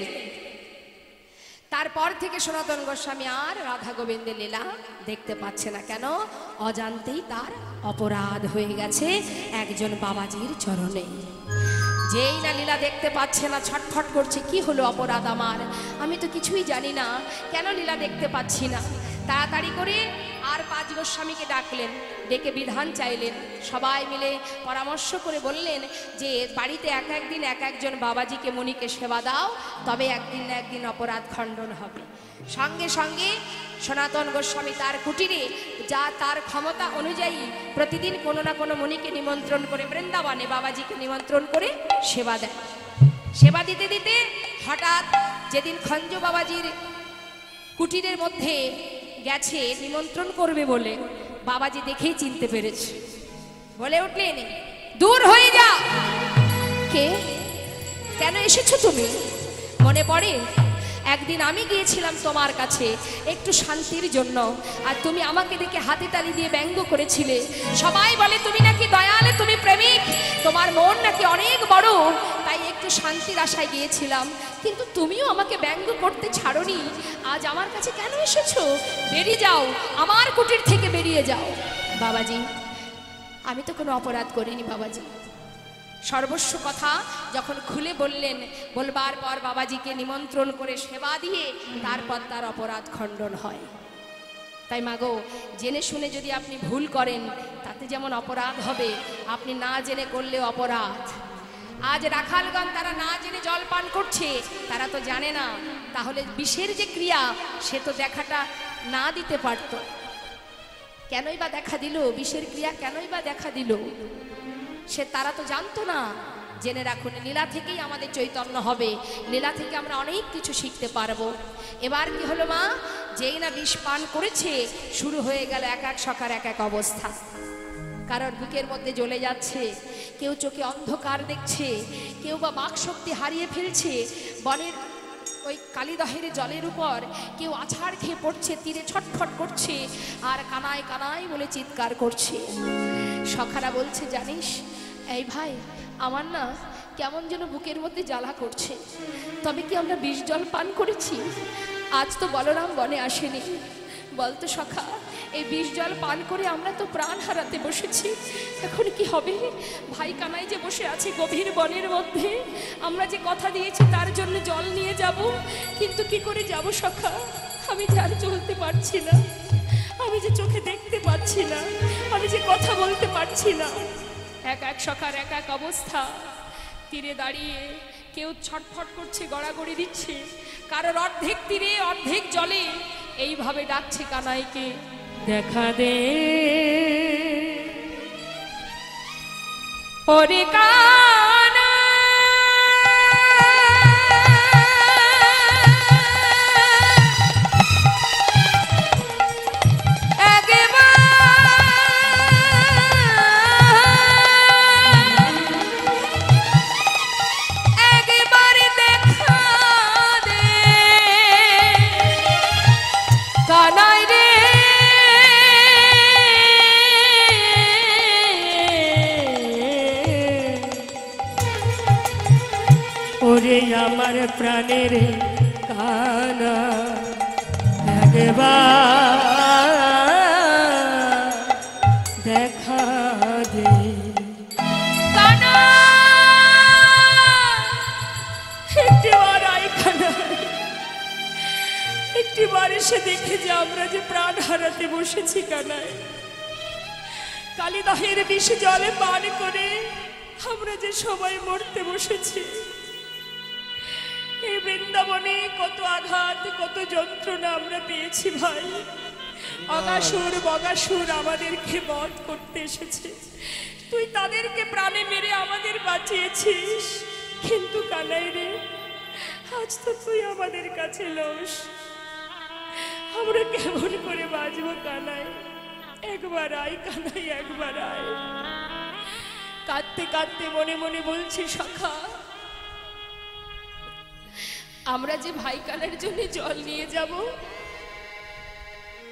তারপর থেকে সনাতন গোস্বামী আর রাধা গোবিন্দের লীলা দেখতে পাচ্ছে না। কেন? অজান্তেই তার অপরাধ হয়ে গেছে একজন বাবাজির চরণে। যেই না লীলা দেখতে পাচ্ছে না, ছটফট করছে, কি হলো অপরাধ আমার, আমি তো কিছুই জানি না, কেন লীলা দেখতে পাচ্ছি না। তাড়াতাড়ি করে আর 5 গোস্বামীকে ডাকলেন, ডেকে বিধান চাইলেন। সবাই মিলে পরামর্শ করে বললেন যে বাড়িতে এক একদিন এক একজন বাবাজিকে মুনিকে সেবা দাও, তবে একদিন না একদিন অপরাধ খণ্ডন হবে। সঙ্গে সঙ্গে সনাতন গোস্বামী তার কুটিরে যা তার ক্ষমতা অনুযায়ী প্রতিদিন কোনো না কোনো মুনিকে নিমন্ত্রণ করে, বৃন্দাবনে বাবাজিকে নিমন্ত্রণ করে সেবা দেয়। সেবা দিতে দিতে হঠাৎ যেদিন খঞ্জ বাবাজির কুটিরের মধ্যে গেছে নিমন্ত্রণ করবে বলে, বাবাজি দেখেই চিনতে পেরেছে। বলে উঠলেন, দূর হয়ে যা। কে? কেন এসেছো তুমি? মনে পড়ে একদিন আমি গিয়েছিলাম তোমার কাছে একটু শান্তির জন্য, আর তুমি আমাকে দেখে হাতে তালি দিয়ে ব্যঙ্গ করেছিলে। সবাই বলে তুমি নাকি দয়াল, তুমি প্রেমিক, তোমার মন নাকি অনেক বড়, তাই একটু শান্তির আশায় গিয়েছিলাম। কিন্তু তুমিও আমাকে ব্যঙ্গ করতে ছাড়োনি। আজ আমার কাছে কেন এসেছো? বেরিয়ে যাও, আমার কুটির থেকে বেরিয়ে যাও। বাবাজি, আমি তো কোনো অপরাধ করিনি বাবাজি। সর্বস্ব কথা যখন খুলে বললেন, বলবার পর বাবাজিকে নিমন্ত্রণ করে সেবা দিয়ে তারপর তার অপরাধ খণ্ডন হয়। তাই মাগো, জেনে শুনে যদি আপনি ভুল করেন তাতে যেমন অপরাধ হবে, আপনি না জেনে করলে অপরাধ। আজ রাখালগণ তারা না জেনে জল পান করছে, তারা তো জানে না, তাহলে বিষের যে ক্রিয়া সে তো দেখাটা না দিতে পারত। কেনই বা দেখা দিল, বিষের ক্রিয়া কেনই বা দেখা দিল, সে তারা তো জানতো না। জেনে রাখুন, লীলা থেকেই আমাদের চৈতন্য হবে, লীলা থেকে আমরা অনেক কিছু শিখতে পারবো। এবার কি হলো মা, যেই না বিষ পান করেছে, শুরু হয়ে গেল এক এক সখার এক এক অবস্থা। কারণ বুকের মধ্যে জ্বলে যাচ্ছে, কেউ চোখে অন্ধকার দেখছে, কেউ বা বাকশক্তি হারিয়ে ফেলছে, বনের ওই কালিদহের জলের উপর কেউ আছাড় খেয়ে পড়ছে, তীরে ছটফট করছে, আর কানায় কানায় বলে চিৎকার করছে। সখারা বলছে, জানিস এই ভাই, আমার না কেমন যেন বুকের মধ্যে জ্বালা করছে, তবে কি আমরা বিষ জল পান করেছি? আজ তো বলরাম বনে আসেনি, বলতো সখা, এই বিষ জল পান করে আমরা তো প্রাণ হারাতে বসেছি, এখন কি হবে? ভাই কানাই যে বসে আছে গভীর বনের মধ্যে, আমরা যে কথা দিয়েছি তার জন্য জল নিয়ে যাব, কিন্তু কি করে যাব সখা? আমি যে আর চলতে পারছি না, আমি যে চোখে দেখতে পাচ্ছি না, আমি যে কথা বলতে পারছি না। এক এক সখার এক এক অবস্থা। তীরে দাঁড়িয়ে কেউ ছটফট করছে, গড়াগড়ি দিচ্ছে, কারোর অর্ধেক তীরে অর্ধেক জলে এইভাবে ডাকছে কানাইকে, দেখা দে ওরে কানা। ওরে আমার প্রাণের কানা, একবার দেখা দে। কানা একটিবার আয়, কানা একটিবার এসে দেখে যে আমরা যে প্রাণ হারাতে বসেছি। কানাই, কালিদহের বিষ জলে পান করে আমরা যে সবাই মরতে বসেছি। এই বৃন্দাবনে কত আঘাত, কত যন্ত্রণা আমরা পেয়েছি ভাই। অগাসুর বগাসুর আমাদেরকে বধ করতে এসেছে, তুই তাদেরকে প্রাণে মেরে আমাদের বাঁচিয়েছিস, কিন্তু কানাই রে, আজ তো তুই আমাদের কাছে লস, আমরা কেমন করে বাঁচবো? কানাই একবার আয়, কানাই একবার আয়। কাঁদতে কাঁদতে মনে মনে বলছি, সখা, আমরা যে ভাই কানার জন্য জল নিয়ে যাব,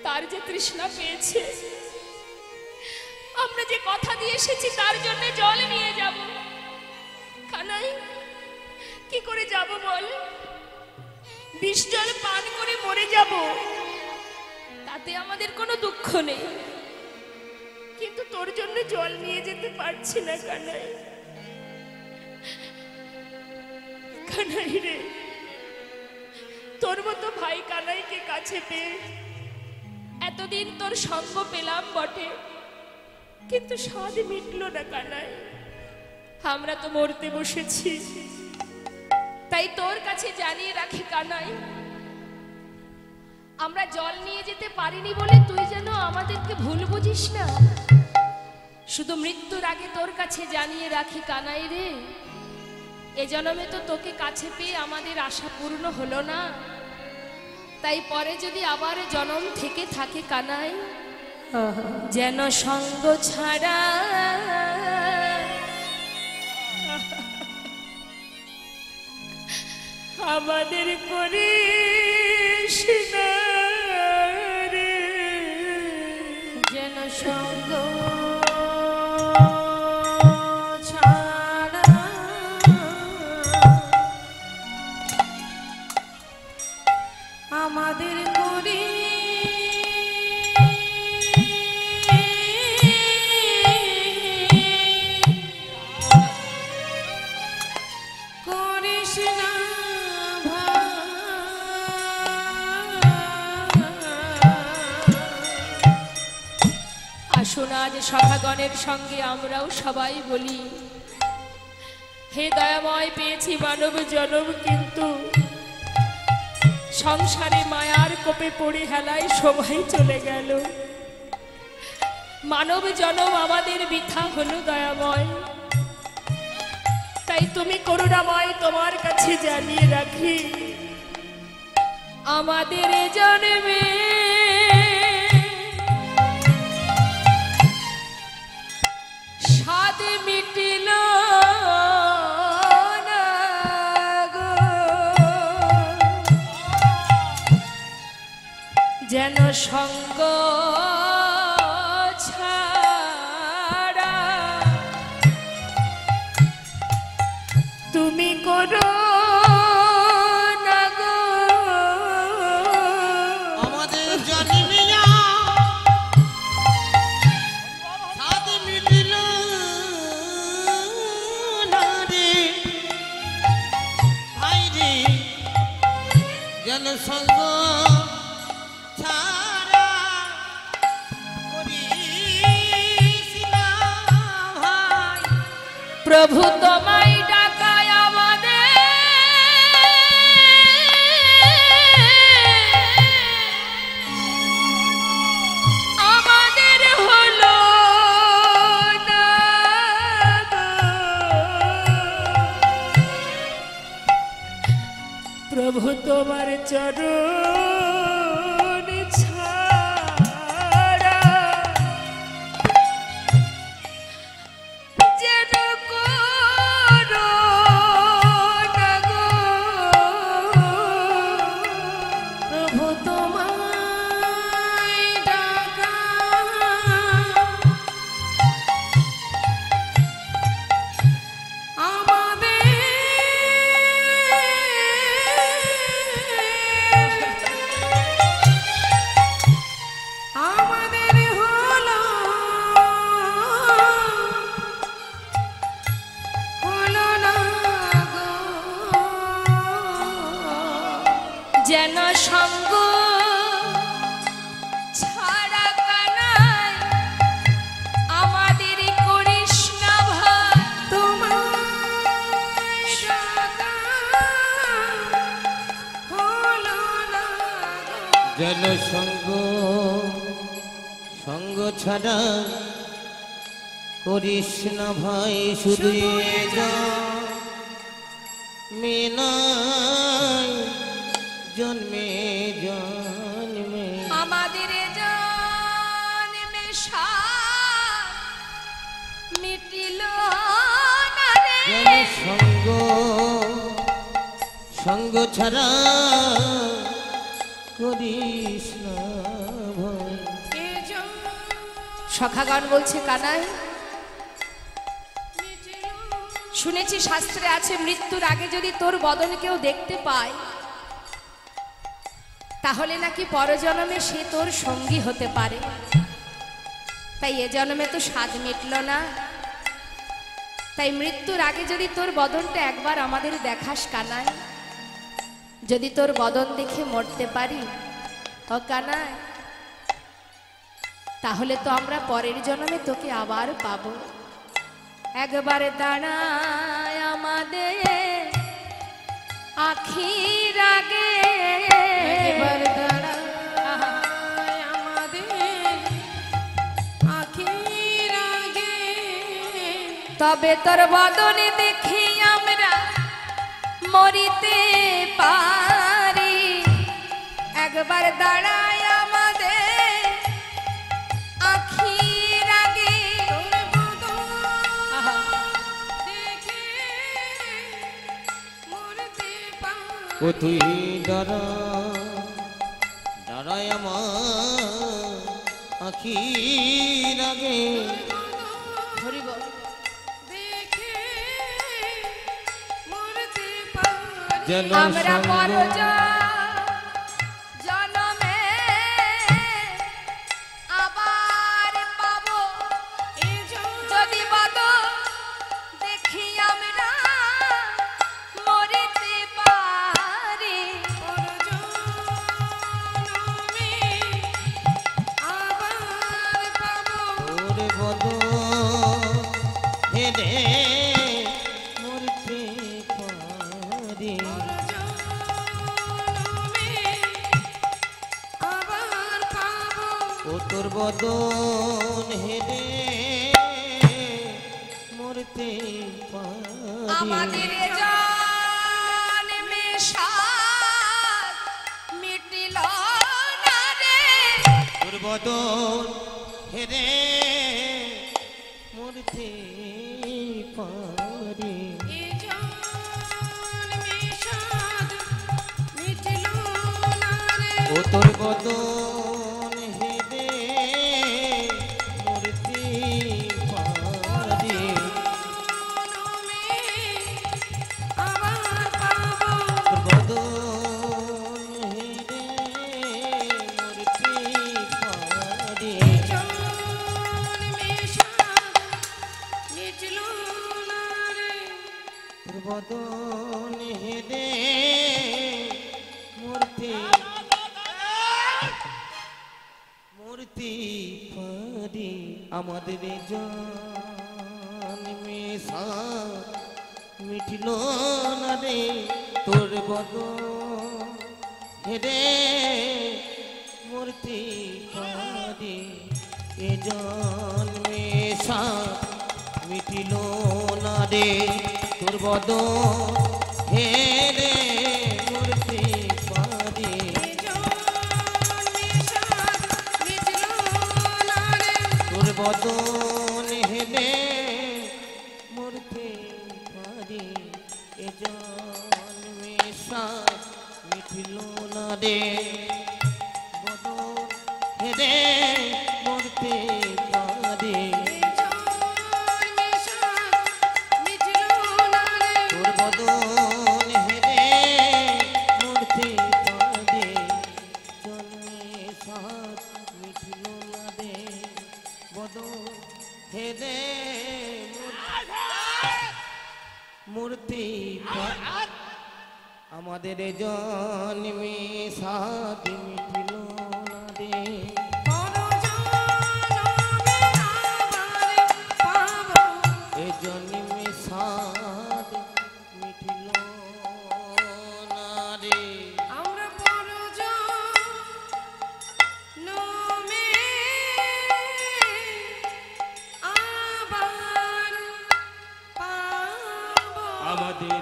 তার যে তৃষ্ণা পেয়েছে, আমরা যে কথা দিয়ে এসেছি তার জন্য জল নিয়ে যাব, কানাই কি করে যাব বল? বিষ জল পান করে মরে যাব, তাতে আমাদের কোনো দুঃখ নেই, কিন্তু তোর জন্য জল নিয়ে যেতে পারছি না কানাই। কানাই রে, তোর মতো ভাই কানাইকে কাছে পেয়ে এতদিন তোর সঙ্গ পেলাম বটে, কিন্তু স্বাদ মিটলো না কানাই। আমরা তো মরতে বসেছি, তাই তোর কাছে জানিয়ে রাখি কানাই, আমরা জল নিয়ে যেতে পারিনি বলে তুই যেন আমাদেরকে ভুল বুঝিস না। শুধু মৃত্যুর আগে তোর কাছে জানিয়ে রাখি কানাই রে, এ জন্মে তো তোকে কাছে পেয়ে আমাদের আশা পূর্ণ হলো না, তাই পরে যদি আবার জন্ম থেকে থাকে কানাই, যেন সঙ্গ ছাড়া আমাদের করিস না রে, যেন সঙ্গ ছাড়া আমাদের করি করিস না আসুন আজ সখাগণের সঙ্গে আমরাও সবাই বলি, হে দয়াময়, পেয়েছি মানব জনম, কিন্তু সংসারে মায়ার কোপে পড়ে হেলায় সবাই চলে গেল। মানব জনম আমাদের বৃথা হলো দয়াময়, তাই তুমি করুণাময় তোমার কাছে জানিয়ে রাখি, আমাদের এ জন্মে স্বাদ মিটিল না গো, যেন সঙ্গ ছাড়া তুমি করো না গো। আমাদের জন্মিয়া স্বাদ মিটিল না রে ভাই রে, যেন সঙ্গ ছাড়া করিস না ভাই। প্রভু তোমায় ডাকায় আমাদের আমাদের হলো না গো। প্রভু তোমার চরণ ছাড়া যেন করো না গো। প্রভু তোমায় ডাকা আমাদের হলো না গো। যেন সঙ্গ ছাড়া কানাই আমাদের করিস না ভাই। তোমায় ডাকা হলো না গো। যেন সঙ্গ ছাড়া করিস না ভাই, শুধু জন্মে জন্মে আমাদের জন্মে স্বাদ মিটিল না রে। যেন সঙ্গ ছাড়া করিস না ভাই। সখাগণ বলছে কানাই, শুনেছি শাস্ত্রে আছে মৃত্যুর আগে যদি তোর বদন কেউ দেখতে পায় তাহলে নাকি পরজন্মে সে তোর সঙ্গী হতে পারে। তাই এ জন্মে তো স্বাদ মিটল না, তাই মৃত্যুর আগে যদি তোর বদনটা একবার আমাদের দেখাস কানাই, যদি তোর বদন দেখে মরতে পারি ও কানাই, তাহলে তো আমরা পরের জন্মে তোকে আবার পাবো। একবার দাঁড়ায় আমাদের আখির আগে, একবার দাঁড়ায় আমাদের আখির আগে, তবে তোর বদনে দেখি আমরা মরিতে পারি। একবার দাঁড়ায় আমাদের আখির আগে, ও তুই দাঁড়ায় আমার আখির আগে, যেন আমরা পর জনমে আবার পাবো যদি বদন দেখি আমরা মরিতে পারি। আবার পাবো ওরে বদন হেরে মরতে পারি। ও তো তোর বদন হেরে মরতে পারি আমাদের জন্মে সাত মিটিল না রে তোর বদন হেরে মরতে পারি এ জন্মে সাত মিটিল না রে ও তোর বদন হেরে মরতে পারি আবার পাবো তোর বদন হেরে মরতে পারি জন্মে সাত মিটিল না রে তোর বদন হেরে মরতে মরতে পারি আমাদের জন্মে সাত মিটিল না রে তোর বদন হেরে মরতে পারি এ জন্মে সাত মিটিল না রে তোর বদন হেরে মরতে পারি তোর বদন হেরে মরতে পারি এ জন্মে সাত মিটিল না রে বদন হেরে মরতে পারি তোর বদন হেরে মরতে পারি জন্মে সাত মিটিল না রে বদন হেরে মূর্তি আমাদের জন্মে সাত মিটিল না রে এ জন্মে সাত মিটিল না রে আমাদের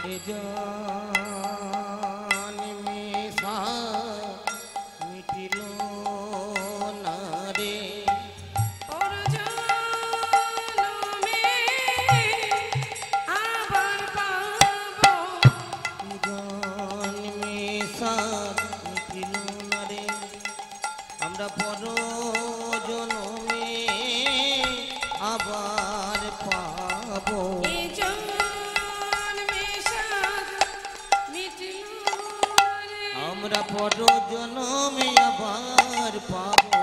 এ জন্মে সাত মিটিল না রে জন্মে সাত মিটিল না রে আমরা পর জন্মে আবার পাবো আমরা পর জন্মে আবার পাবো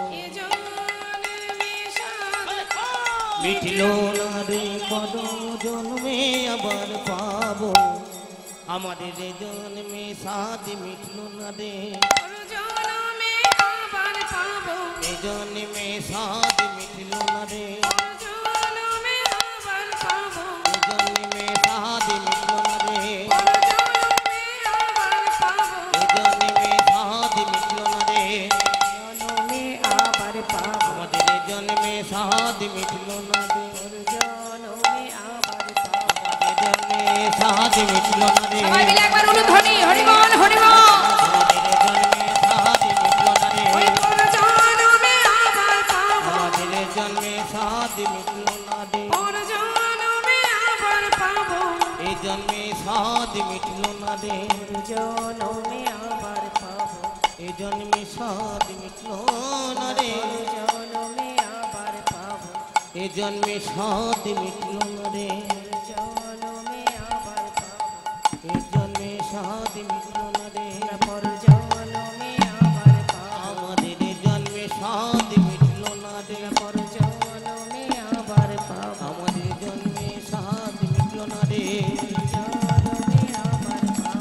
মিটিল না রে পর জন্মে আবার পাবো আমাদের এ জন্মে সাত মিটিল না রে এ জন্মে সাত মিটিল না রে এ জন্মে সাত মিটিল না রে এ জন্মে সাত মিটিল না রে আমাদের এ জন্মে সাত মিটিল না রে আমাদের জন্মে সাত মিটিল না রে সবাই মিলে একবার অনুধ্বনি হরিবল হরিবল আমাদের এ জন্মে সাত মিটিল না রে আমাদের এ জন্মে সাত মিটিল না রে এই জন্মে সাত মিটিল না রে এই জন্মে সাত মিটিল না রে এই জন্মে সাত মিটিল না রে এই জন্মে সাত মিটিল না রে আমাদের এ জন্মে সাত মিটিল না রে আমাদের জন্মে সাত মিটিল না রে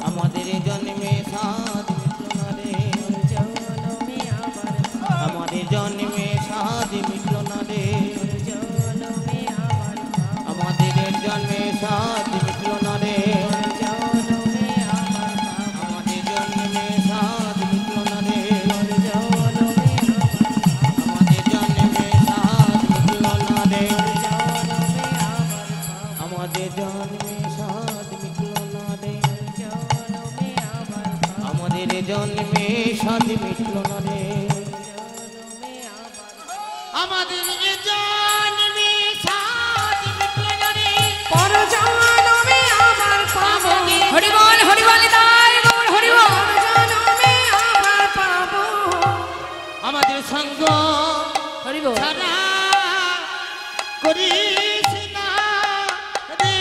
আমাদের এ জন্মে সাত মিটিল না রে আমাদের জন্মে সাত মিটিল না রে আমাদের জন্মে সাত মিটিল না রে আমাদের জন্মে সাত মিটিল না রে আমাদের আমাদের জন্মে সাজ মিটল না রে, আমাদের জন্মে সাজ মিটল না রে, পর জন্মে আবার পাবো, হরি বল দাই গৌর হরি বল। পর জন্মে আবার পাবো, আমাদের সঙ্গ হরি বল। ছাড়া করিস না রে।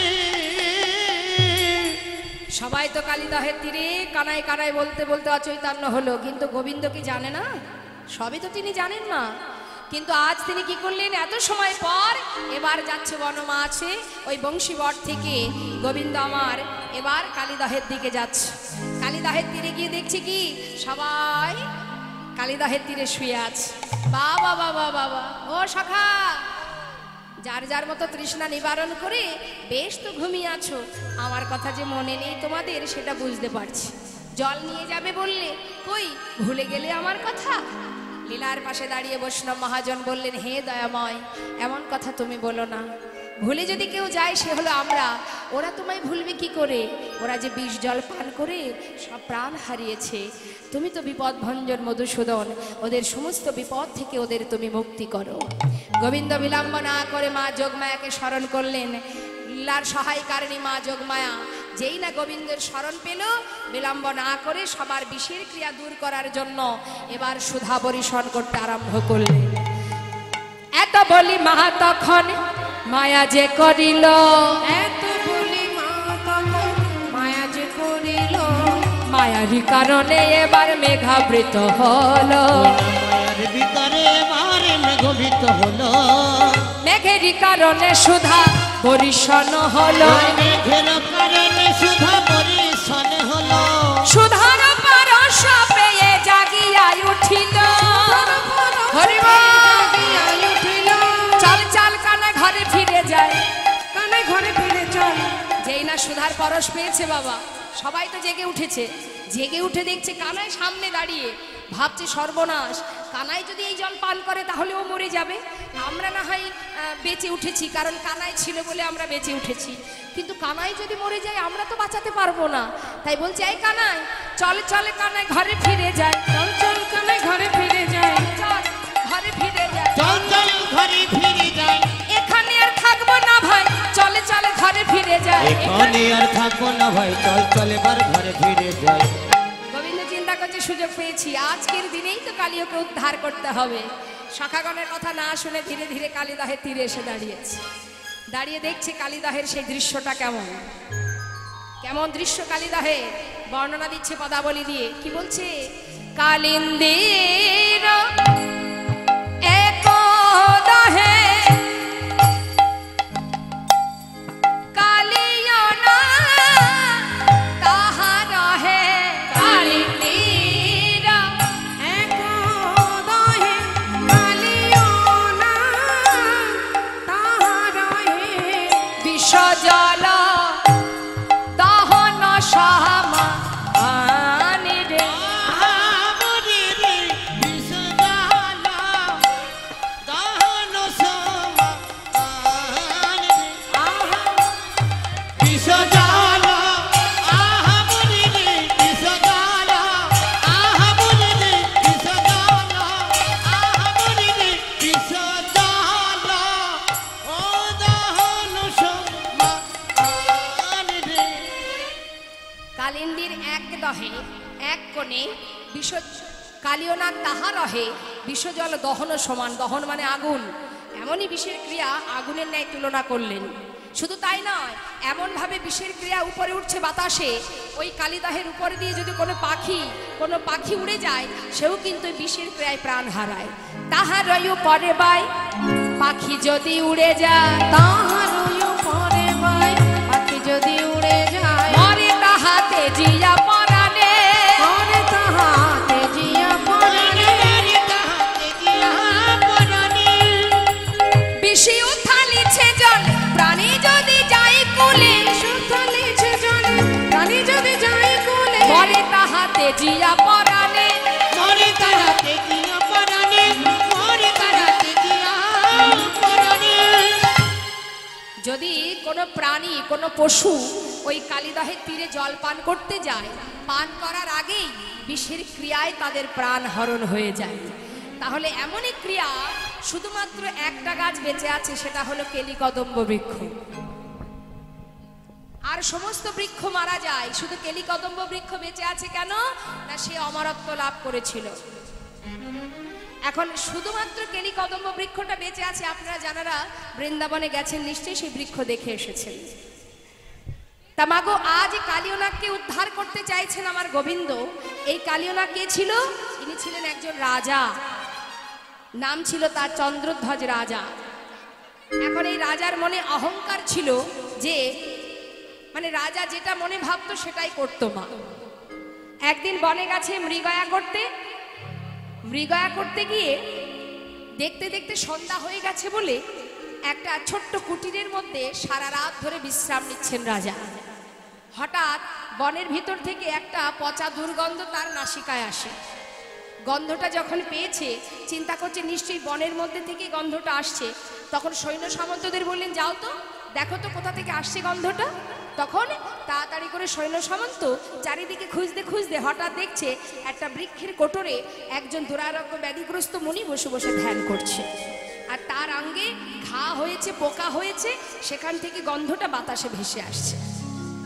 সবাই তো কালিদাহের তীরে কানায় কানায় বলতে বলতে অচৈতন্য হলো, কিন্তু গোবিন্দ কি জানে না? সবই তো তিনি জানেন না, কিন্তু আজ তিনি কি করলেন? এত সময় পর এবার যাচ্ছে বনমাছে ওই বংশীবট থেকে গোবিন্দ আমার এবার কালিদাহের দিকে যাচ্ছে। কালিদাহের তীরে গিয়ে দেখছি কি সবাই কালিদাহের তীরে শুয়ে আছে। বাবা বাবা বাবা, ও সখা, যার যার মতো তৃষ্ণা নিবারণ করে বেশ তো ঘুমিয়ে আছো, আমার কথা যে মনে নেই তোমাদের সেটা বুঝতে পারছি। জল নিয়ে যাবে বললে, কই ভুলে গেলে আমার কথা? লীলার পাশে দাঁড়িয়ে বৈষ্ণব মহাজন বললেন, হে দয়াময়, এমন কথা তুমি বলো না। ভুলে যদি কেউ যায় সে হলো আমরা, ওরা তোমায় ভুলবে কি করে? ওরা যে বিষ জল পান করে সব প্রাণ হারিয়েছে, তুমি তো বিপদ ভঞ্জন মধুসূদন, ওদের সমস্ত বিপদ থেকে ওদের তুমি মুক্তি করো। গোবিন্দ বিলম্ব না করে মা যোগমায়াকে স্মরণ করলেন। লীলার সহায়কারিণী মা যোগমায়া যেই না গোবিন্দের স্মরণ পেল, বিলম্ব না করে সবার বিষের ক্রিয়া দূর করার জন্য এবার সুধা পরিশন করতে আরম্ভ করলেন। এত বলি মা তখন মায়া যে করিল, এত বলি মা তখন মায়া যে করিল, মায়ারই কারণে এবার মেঘাবৃত হলো, মায়ার ভিতরে মারে মেঘবিত হলো, মেঘেরই কারণে সুধা পরিশন হলো, মেঘের কারণে সুধা পরিশন হলো, সুধার পরশ পেয়ে জাগিয়া উঠিল। হরি বল। জাগিয়া উঠিল, চল চল কানে ঘরে ফিরে যায়। কানে ঘরে ফিরে চল। যেই না সুধার পরশ পেয়েছে বাবা, সবাই তো জেগে উঠেছে। জেগে উঠে দেখছে কানাই সামনে দাঁড়িয়ে, ভাবছে সর্বনাশ, কানাই যদি এই জল পান করে তাহলে ও মরে যাবে। আমরা না হয় বেঁচে উঠেছি, কারণ কানাই ছিল বলে আমরা বেঁচে উঠেছি, কিন্তু কানাই যদি মরে যায় আমরা তো বাঁচাতে পারবো না। তাই বলছে, এই কানাই চলে চলে কানাই ঘরে ফিরে যায়, চল চল কানে ঘরে ফিরে যায়, চল ঘরে ফিরে যায়, চল চল ঘরে ফিরে যায়, এখানে আর থাকবো না ভাই, চলে চলে ঘরে ফিরে যায়। এখানে আর থাকবো না ভাই, চল চল এবার ঘরে ফিরে যায়। গোবিন্দ চিন্তা করছে, সুযোগ পেয়েছি, আজকের দিনেই তো কালিয়াকে উদ্ধার করতে হবে। শাখাগণের কথা না শুনে ধীরে ধীরে কালিদাহের তীরে এসে দাঁড়িয়েছে। দাঁড়িয়ে দেখছে কালিদাহের সেই দৃশ্যটা কেমন কেমন দৃশ্য। কালিদাহের বর্ণনা দিচ্ছে পদাবলী দিয়ে। কি বলছে? কালিন্দির একদাহে কালিয়না তাহার হে, কালিন্দির একদাহে কালিয়না তাহার হে, বিষজল দহন সামা আনি রে। আমরে রে বিষজালা দহন সমান রে, বিষজালা আমরে রে বিষজালা, আমরে রে বিষজালা, আমরে রে বিষজালা, ও দহন সমান রে। কালিন্দির এক দহে এক কোণে বিষ কালিয়নাথ তাহার রহে বিষজল দহন সমান। দহন মানে আগুন, এমনই বিষের ক্রিয়া আগুনের ন্যায় তুলনা করলেন। শুধু তাই নয়, এমন ভাবে বিষের ক্রিয়া উপরে উঠছে বাতাসে, ওই কালিদাহের উপর দিয়ে যদি কোনো পাখি উড়ে যায়, সেও কিন্তু ওই বিষের ক্রিয়ায় প্রাণ হারায়। তাহার পরে বাই পাখি যদি উড়ে যায়, তাহার পরে বাই পাখি যদি উড়ে যায়, মরে তাহাতে জিয়া পরানে, মরে তাহাতে জিয়া পরানে, বিষি উথালিছে জল প্রাণী যদি যায় কুলে, সুথালিছে জলে প্রাণী যদি যায় কুলে, মরে তাহাতে জিয়া পরানে, মরে তারাতে জিয়া পরানে, মরে তারাতে জিয়া পরানে। যদি কোনো প্রাণী কোনো পশু ওই কালিদহের তীরে জল পান করতে যায়, পান করার আগেই বিষের ক্রিয়ায় তাদের প্রাণ হরণ হয়ে যায়। তাহলে এমনই ক্রিয়া, শুধুমাত্র একটা গাছ বেঁচে আছে, সেটা হলো কেলিকদম্ব বৃক্ষ। আর সমস্ত বৃক্ষ মারা যায়, শুধু কেলিকদম্ব বৃক্ষ বেঁচে আছে কেন না, সে অমরত্ব লাভ করেছিল। এখন শুধুমাত্র কেলিকদম্ব বৃক্ষটা বেঁচে আছে। আপনারা যারা বৃন্দাবনে গেছেন নিশ্চয়ই সেই বৃক্ষ দেখে এসেছেন। তা মাগো, আজ কালিয়নাগকে উদ্ধার করতে চাইছেন আমার গোবিন্দ। এই কালিয়নাগ কে ছিল? ইনি ছিলেন একজন রাজা, নাম ছিল তার চন্দ্রধ্বজ রাজা। এখন এই রাজার মনে অহংকার ছিল যে, মানে রাজা যেটা মনে ভাবতো সেটাই করতো মা। একদিন বনে গেছে মৃগয়া করতে গিয়ে দেখতে দেখতে সন্ধ্যা হয়ে গেছে বলে একটা ছোট্ট কুটিরের মধ্যে সারা রাত ধরে বিশ্রাম নিচ্ছেন রাজা। হঠাৎ বনের ভিতর থেকে একটা পচা দুর্গন্ধ তার নাসিকায় আসে। গন্ধটা যখন পেয়েছে, চিন্তা করছে নিশ্চয়ই বনের মধ্যে থেকে গন্ধটা আসছে। তখন সৈন্য সামন্তদের বললেন, যাও তো দেখো তো কোথা থেকে আসছে গন্ধটা। তখন তাড়াতাড়ি করে সৈন্য সামন্ত চারিদিকে খুঁজতে খুঁজতে হঠাৎ দেখছে একটা বৃক্ষের কোটরে একজন দুরারোগ্য ব্যাধিগ্রস্ত মুনি বসে বসে ধ্যান করছে। আর তার অঙ্গে ঘা হয়েছে, পোকা হয়েছে, সেখান থেকে গন্ধটা বাতাসে ভেসে আসছে।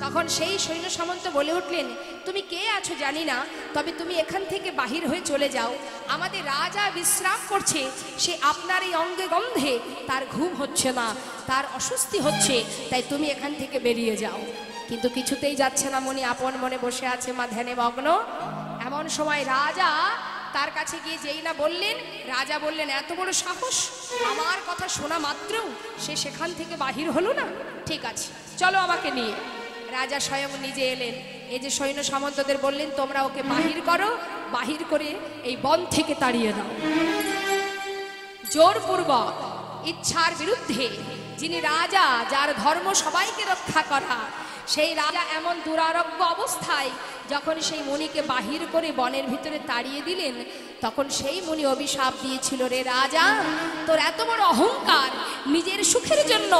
তখন সেই সৈন্য সামন্ত বলে উঠলেন, তুমি কে আছো জানি না, তবে তুমি এখান থেকে বাহির হয়ে চলে যাও। আমাদের রাজা বিশ্রাম করছে, সে আপনার এই অঙ্গে গন্ধে তার ঘুম হচ্ছে না, তার অস্বস্তি হচ্ছে, তাই তুমি এখান থেকে বেরিয়ে যাও। কিন্তু কিছুতেই যাচ্ছে না, মনি আপন মনে বসে আছে মা ধ্যানে মগ্ন। এমন সময় রাজা তার কাছে গিয়ে যেই না বললেন, রাজা বললেন, এত বড় সাহস, আমার কথা শোনা মাত্র সে সেখান থেকে বাহির হলো না। ঠিক আছে, চলো আমাকে নিয়ে। রাজা স্বয়ং নিজে এলেন। এই যে সৈন্য সামন্তদের বললেন, তোমরা ওকে বাহির করো, বাহির করে এই বন থেকে তাড়িয়ে দাও। জোরপূর্বক, ইচ্ছার বিরুদ্ধে, যিনি রাজা, যার ধর্ম সবাইকে রক্ষা করা, সেই রাজা এমন দুরারোগ্য অবস্থায় যখন সেই মুনিকে বাহির করে বনের ভিতরে তাড়িয়ে দিলেন, তখন সেই মুনি অভিশাপ দিয়েছিল, রে রাজা, তোর এত বড় অহংকার, নিজের সুখের জন্য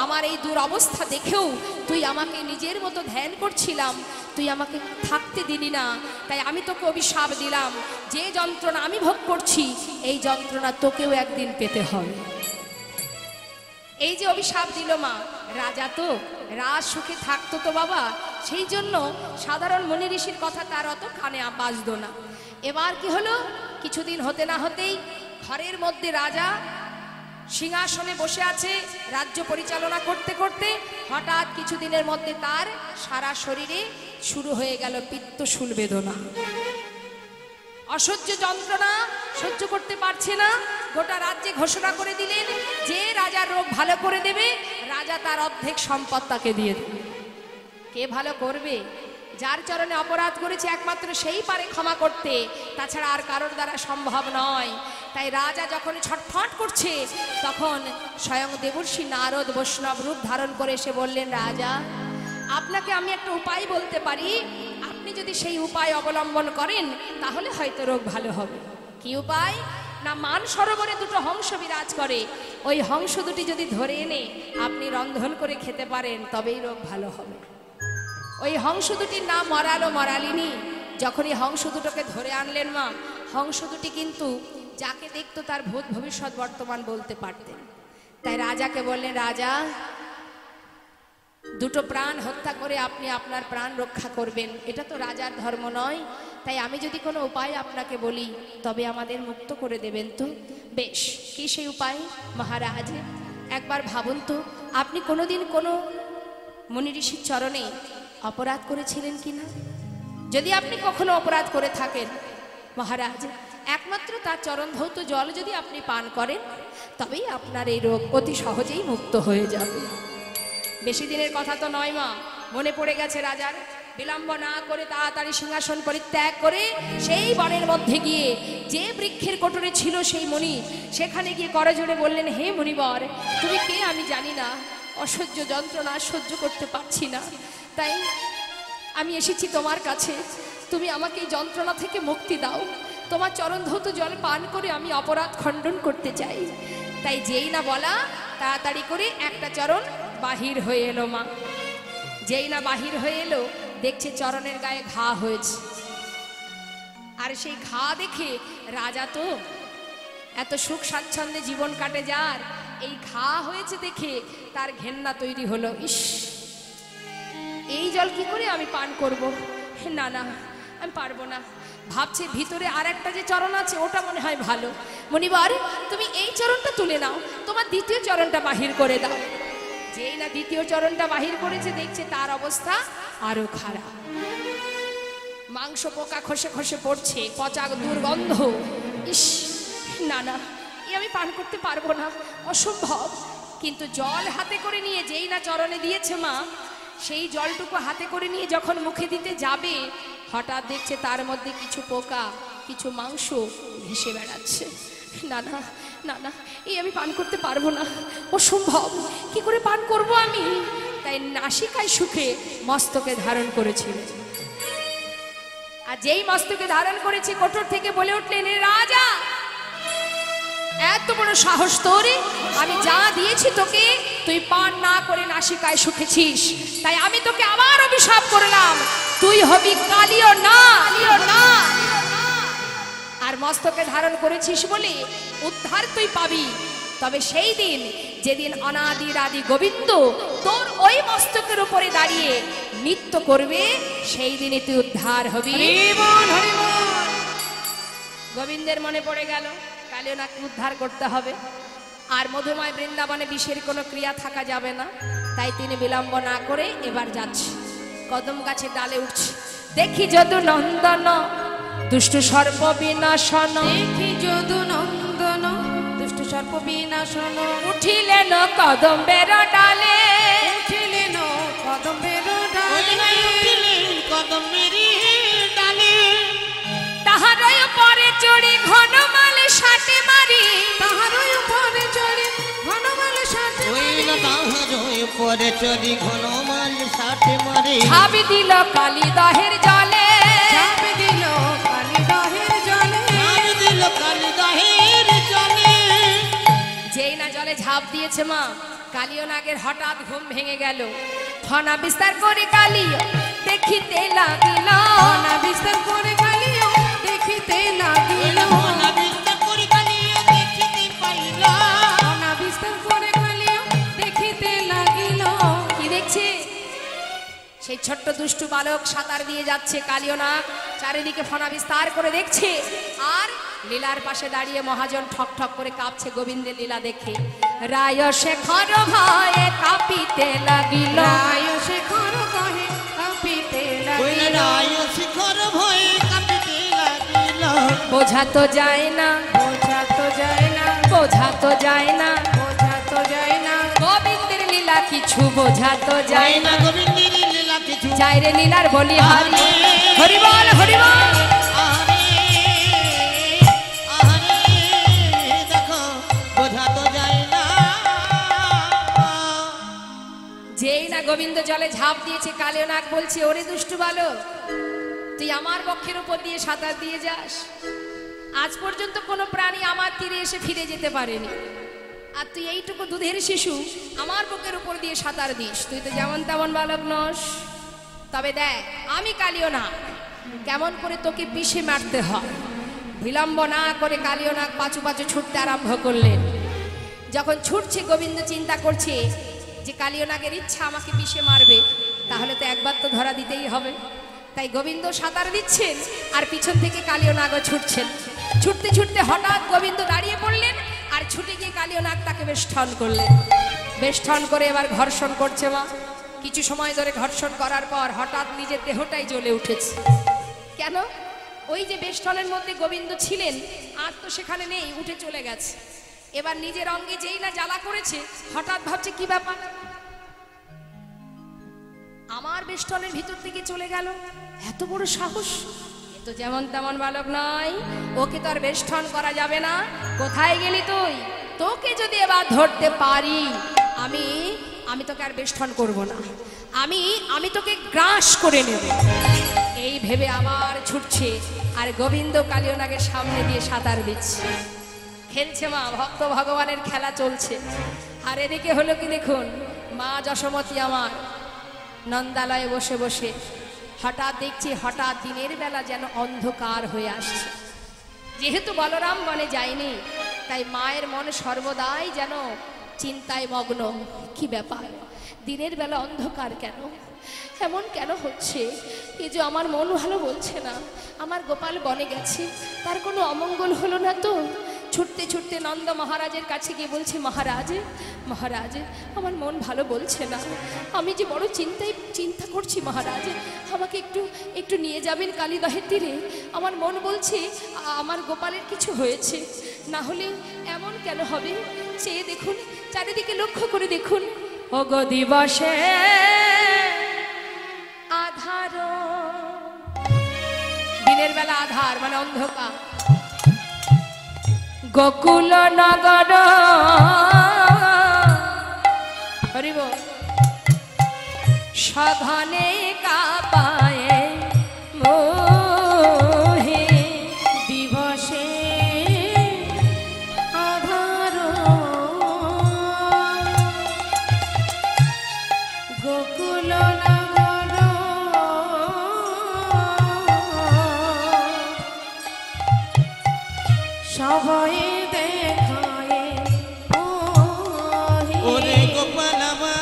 আমার এই দুরবস্থা দেখেও তুই আমাকে নিজের মতো ধ্যান করছিলাম, তুই আমাকে থাকতে দিলি না, তাই আমি তোকে অভিশাপ দিলাম, যে যন্ত্রণা আমি ভোগ করছি এই যন্ত্রণা তোকেও একদিন পেতে হবে। এই যে অভিশাপ দিল মা, রাজা তো রাজ সুখে থাকতো তো বাবা, সেই জন্য সাধারণ মুনি ঋষির কথা তার অত কানে বাজতো না। এবার কি হলো, কিছুদিন হতে না হতেই ঘরের মধ্যে রাজা সিংহাসনে বসে আছে, রাজ্য পরিচালনা করতে করতে হঠাৎ কিছুদিনের মধ্যে তার সারা শরীরে শুরু হয়ে গেল পিত্তশূল বেদনা। অসহ্য যন্ত্রণা সহ্য করতে পারছে না। গোটা রাজ্যে ঘোষণা করে দিলেন, যে রাজার রোগ ভালো করে দেবে, রাজা তার অর্ধেক সম্পদ তাকে দিয়ে দেবে। কে ভালো করবে? যার চরণে অপরাধ করেছে একমাত্র সেই পারে ক্ষমা করতে, তাছাড়া আর কারোর দ্বারা সম্ভব নয়। তাই রাজা যখন ছটফট করছে, তখন স্বয়ং দেবর্ষি নারদ বৈষ্ণব রূপ ধারণ করে এসে বললেন, রাজা, আপনাকে আমি একটা উপায় বলতে পারি, আপনি যদি সেই উপায় অবলম্বন করেন তাহলে হয়তো রোগ ভালো হবে। কি উপায়? না, মান সরোবরে দুটো হংস বিরাজ করে, ওই হংস দুটি যদি ধরে এনে আপনি রন্ধন করে খেতে পারেন তবেই রোগ ভালো হবে। ওই হংস দুটির নাম মরাল ও মরালিনী। যখনই হংস দুটোকে ধরে আনলেন মা, হংস দুটি কিন্তু যাকে দেখতো তার ভূত ভবিষ্যৎ বর্তমান বলতে পারতেন। তাই রাজাকে বললেন, রাজা, দুটো প্রাণ হত্যা করে আপনি আপনার প্রাণ রক্ষা করবেন, এটা তো রাজার ধর্ম নয়। তাই আমি যদি কোনো উপায় আপনাকে বলি তবে আমাদের মুক্ত করে দেবেন তো? বেশ, কি সেই উপায়? মহারাজ, একবার ভাবুন তো, আপনি কোনোদিন কোনো মুনি ঋষির চরণে অপরাধ করেছিলেন কিনা? যদি আপনি কখনো অপরাধ করে থাকেন মহারাজ, একমাত্র তার চরণ ধৌত জল যদি আপনি পান করেন তবেই আপনার এই রোগ অতি সহজেই মুক্ত হয়ে যাবে। বেশি দিনের কথা তো নয় মা, মনে পড়ে গেছে রাজার। বিলম্ব না করে তাড়াতাড়ি সিংহাসন পরিত্যাগ করে সেই বনের মধ্যে গিয়ে যে বৃক্ষের কোটরে ছিল সেই মুনি, সেখানে গিয়ে করজোড়ে বললেন, হে মুনিবর, তুমি কে আমি জানি না, অসহ্য যন্ত্রণা সহ্য করতে পারছি না, তাই আমি এসেছি তোমার কাছে, তুমি আমাকে এই যন্ত্রণা থেকে মুক্তি দাও। তোমার চরণ ধৌত জল পান করে আমি অপরাধ খণ্ডন করতে চাই। তাই যেই না বলা, তাড়াতাড়ি করে একটা চরণ বাহির হয়ে এলো মা। যেই না বাহির হয়ে এলো দেখছে চরণের গায়ে ঘা হয়েছে। আর সেই ঘা দেখে রাজা তো এত সুখ স্বাচ্ছন্দ্যে জীবন কাটে যার, এই ঘা হয়েছে দেখে তার ঘেন্না তৈরি হলো। ইস, এই জল কি করে আমি পান করব? না না, আমি পারবো না। ভাবছে ভিতরে আর একটা যে চরণ আছে ওটা মনে হয় ভালো। মনিবার, তুমি এই চরণটা তুলে নাও, তোমার দ্বিতীয় চরণটা বাহির করে দাও। যেই না দ্বিতীয় চরণটা বাহির করেছে দেখছে তার অবস্থা আরো খারাপ। মাংস পোকা খসে খসে পড়ছে, পচা দুর্গন্ধ। ইস, না না, এ আমি পান করতে পারবো না, অসম্ভব। কিন্তু জল হাতে করে নিয়ে যেই না চরণে দিয়েছে মা, সেই জলটুকু হাতে করে নিয়ে যখন মুখে দিতে যাবে হঠাৎ দেখছে তার মধ্যে কিছু পোকা, কিছু মাংস ভেসে বেড়াচ্ছে। না না না না, এই আমি পান করতে পারবো না, অসম্ভব। কি করে পান করব আমি? তাই নাসিকায় সুখে মস্তকে ধারণ করেছিল। আর যেই মস্তকে ধারণ করেছে কোটর থেকে বলে উঠলেন, এ রাজা, এত বড় সাহস তোর! আমি যা দিয়েছি তোকে তুই পান না করে নাসিকায় সুখেছিস, তাই আমি তোকে আবার অভিশাপ করলাম, তুই হবি কালিও না। আর মস্তকে ধারণ করেছিস বলে উদ্ধার তুই পাবি, তবে সেই দিন যেদিন অনাদির আদি গোবিন্দ তোর ওই মস্তকের উপরে দাঁড়িয়ে নৃত্য করবে, সেই দিনে তুই উদ্ধার হবি। গোবিন্দের মনে পড়ে গেল কালিয়নাকে উদ্ধার করতে হবে, আর মধুময় বৃন্দাবনে বিষের কোনো ক্রিয়া থাকা যাবে না। তাই তিনি বিলম্ব না করে এবার যাচ্ছে, কদম গাছের ডালে উঠছে। দেখি যদু নন্দন দুষ্ট সর্প বিনাশন, দেখি যদু নন্দন দুষ্ট সর্প বিনাশন, উঠিলেন কদম্বের ডালে, উঠিলেন কদম্বের ডালে, তাহারই পরে চড়ি ঘনমালে সাটে মারি, তাহারই উপরে চড়ে ঘনমাল সাথে পরে চলি ঘনমাল সাথে মারে, ঝাঁপি দিল কালী দহের জলে, চাপে দিল কালী দহের জলে, দিল কালী দহের জলে। যেই না জলে ঝাঁপ দিয়েছে মা, কালিও নাগের হঠাৎ ঘুম ভেঙে গেল। ফনা বিস্তার করে কালিও দেখিতে লাগিল, ফনা বিস্তার করে কালিও দেখিতে লাগিল, ফনা বিস্তার করে কালিও দেখিতে পাইল, ফনা বিস্তার করে কালিও দেখিতে লাগিল। কি দেখছে? সেই ছোট্ট দুষ্টু বালক সাঁতার দিয়ে যাচ্ছে, কালিও নাগ চারিদিকে ফনা বিস্তার করে দেখছে। আর লীলার পাশে দাঁড়িয়ে মহাজন ঠক ঠক করে কাঁপছে গোবিন্দের লীলা দেখে। রায় শেখর ভয়ে কাঁপিতে লাগিল, রায় শেখর কহে কাঁপিতে লাগিল, রায় শিখর ভয়ে কাঁপিতে লাগিল। বোঝা তো যায় না, বোঝা তো যায় না, বোঝা তো যায় না, বোঝা তো যায় না, গোবিন্দের লীলা কিছু বোঝা তো যায় না। গোবিন্দের লীলা কিছু যায় রে লীলার বলি হরি, হরি বল হরি বল। দেখো বোঝা তো যায় না। যেই না গোবিন্দ জলে ঝাঁপ দিয়েছে, কালিও নাগ বলছে, ওরে দুষ্টু বালক, তুই আমার বক্ষের উপর দিয়ে সাঁতার দিয়ে যাস। আজ পর্যন্ত কোনো প্রাণী আমার তীরে এসে ফিরে যেতে পারেনি, আর তুই এইটুকু দুধের শিশু আমার বুকের উপর দিয়ে সাঁতার দিস। তুই তো যেমন তেমন বালক নস। তবে দেখ, আমি কালিও নাগ, কেমন করে তোকে পিষে মারতে হয়। বিলম্ব না করে কালিও নাগ পাঁচু পাঁচু ছুটতে আরম্ভ করলেন। যখন ছুটছে গোবিন্দ চিন্তা করছে যে কালিও নাগের ইচ্ছা আমাকে পিষে মারবে, তাহলে তো একবার তো ধরা দিতেই হবে। তাই গোবিন্দ সাঁতার দিচ্ছেন আর পিছন থেকে কালিও নাগও ছুটছেন। ছুটতে ছুটতে হঠাৎ গোবিন্দ দাঁড়িয়ে পড়লেন, আর ছুটে গিয়ে কালিও নাগ তাকে বেষ্টন করলেন। বেষ্টন করে এবার ঘর্ষণ করছে মা। কিছু সময় ধরে ঘর্ষণ করার পর হঠাৎ নিজের দেহটাই জ্বলে উঠেছে। কেন? ওই যে বেষ্টনের মধ্যে গোবিন্দ ছিলেন, আর তো সেখানে নেই, উঠে চলে গেছে। এবার নিজের অঙ্গে যেই না জ্বালা করেছে, হঠাৎ ভাবছে কি ব্যাপার, আমার বেষ্টনের ভিতর থেকে চলে গেল, এত বড় সাহস! এ তো যেমন তেমন বালক নয়, ওকে তো আর বেষ্টন করা যাবে না। কোথায় গেলি তুই? তোকে যদি এবার ধরতে পারি, আমি তোকে আর বেষ্টন করব না, আমি তোকে গ্রাস করে নেব। এই ভেবে আবার ছুটছে, আর গোবিন্দ কালিও নাগের সামনে দিয়ে সাঁতার দিচ্ছে। খেলছে মা, ভক্ত ভগবানের খেলা চলছে। আর এদিকে হলো কি দেখুন, মা যশোমতী আমার নন্দালয়ে বসে বসে হঠাৎ দেখছি হঠাৎ দিনের বেলা যেন অন্ধকার হয়ে আসছে। যেহেতু বলরাম বনে যায়নি, তাই মায়ের মন সর্বদাই যেন চিন্তায় মগ্ন। কি ব্যাপার, দিনের বেলা অন্ধকার কেন, এমন কেন হচ্ছে? এই যে আমার মন ভালো বলছে না, আমার গোপাল বনে গেছে, তার কোনো অমঙ্গল হলো না তো? ছুটতে ছুটতে নন্দ মহারাজের কাছে গিয়ে বলছে, মহারাজ মহারাজ, আমার মন ভালো বলছে না, আমি যে বড় চিন্তা করছি মহারাজ, আমাকে একটু একটু নিয়ে যাবেন কালীদহের তীরে। আমার মন বলছে আমার গোপালের কিছু হয়েছে, না হলে এমন কেন হবে? চেয়ে দেখুন, চারিদিকে লক্ষ্য করে দেখুন, ওগো দিবসে আধার, দিনের বেলা আধার মানে অন্ধকার। গোকুল নগর হরিব সঘনে কাপায়ে মোহে, দিবসে আধার গোকুল নগর সবাই দেখায় মোহে। ওরে গোপাল আমার,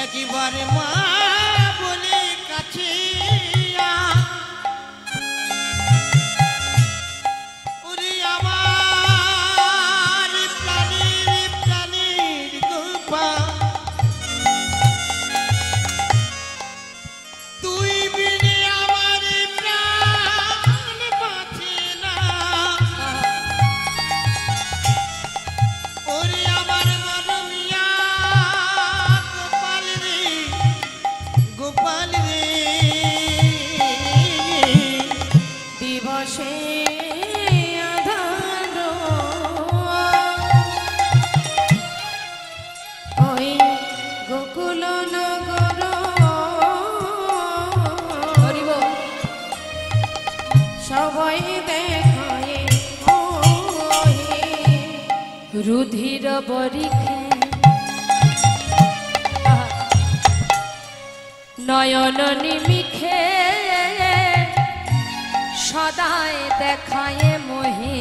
একেবারে মা বলে কাছে ওরে আমার প্রাণীর প্রাণীর গোপাল, তুই বিনে আমার প্রাণ বাঁচে না। ওরে আমার মরমিয়া গোপাল রে, গোপাল রে, দিবসে আধার ওই গোকুল নগর হরিব সবাই দেখায় মোহে। রুধির বরিখে নয়ন নিমিখে সদায় দেখায় মোহে,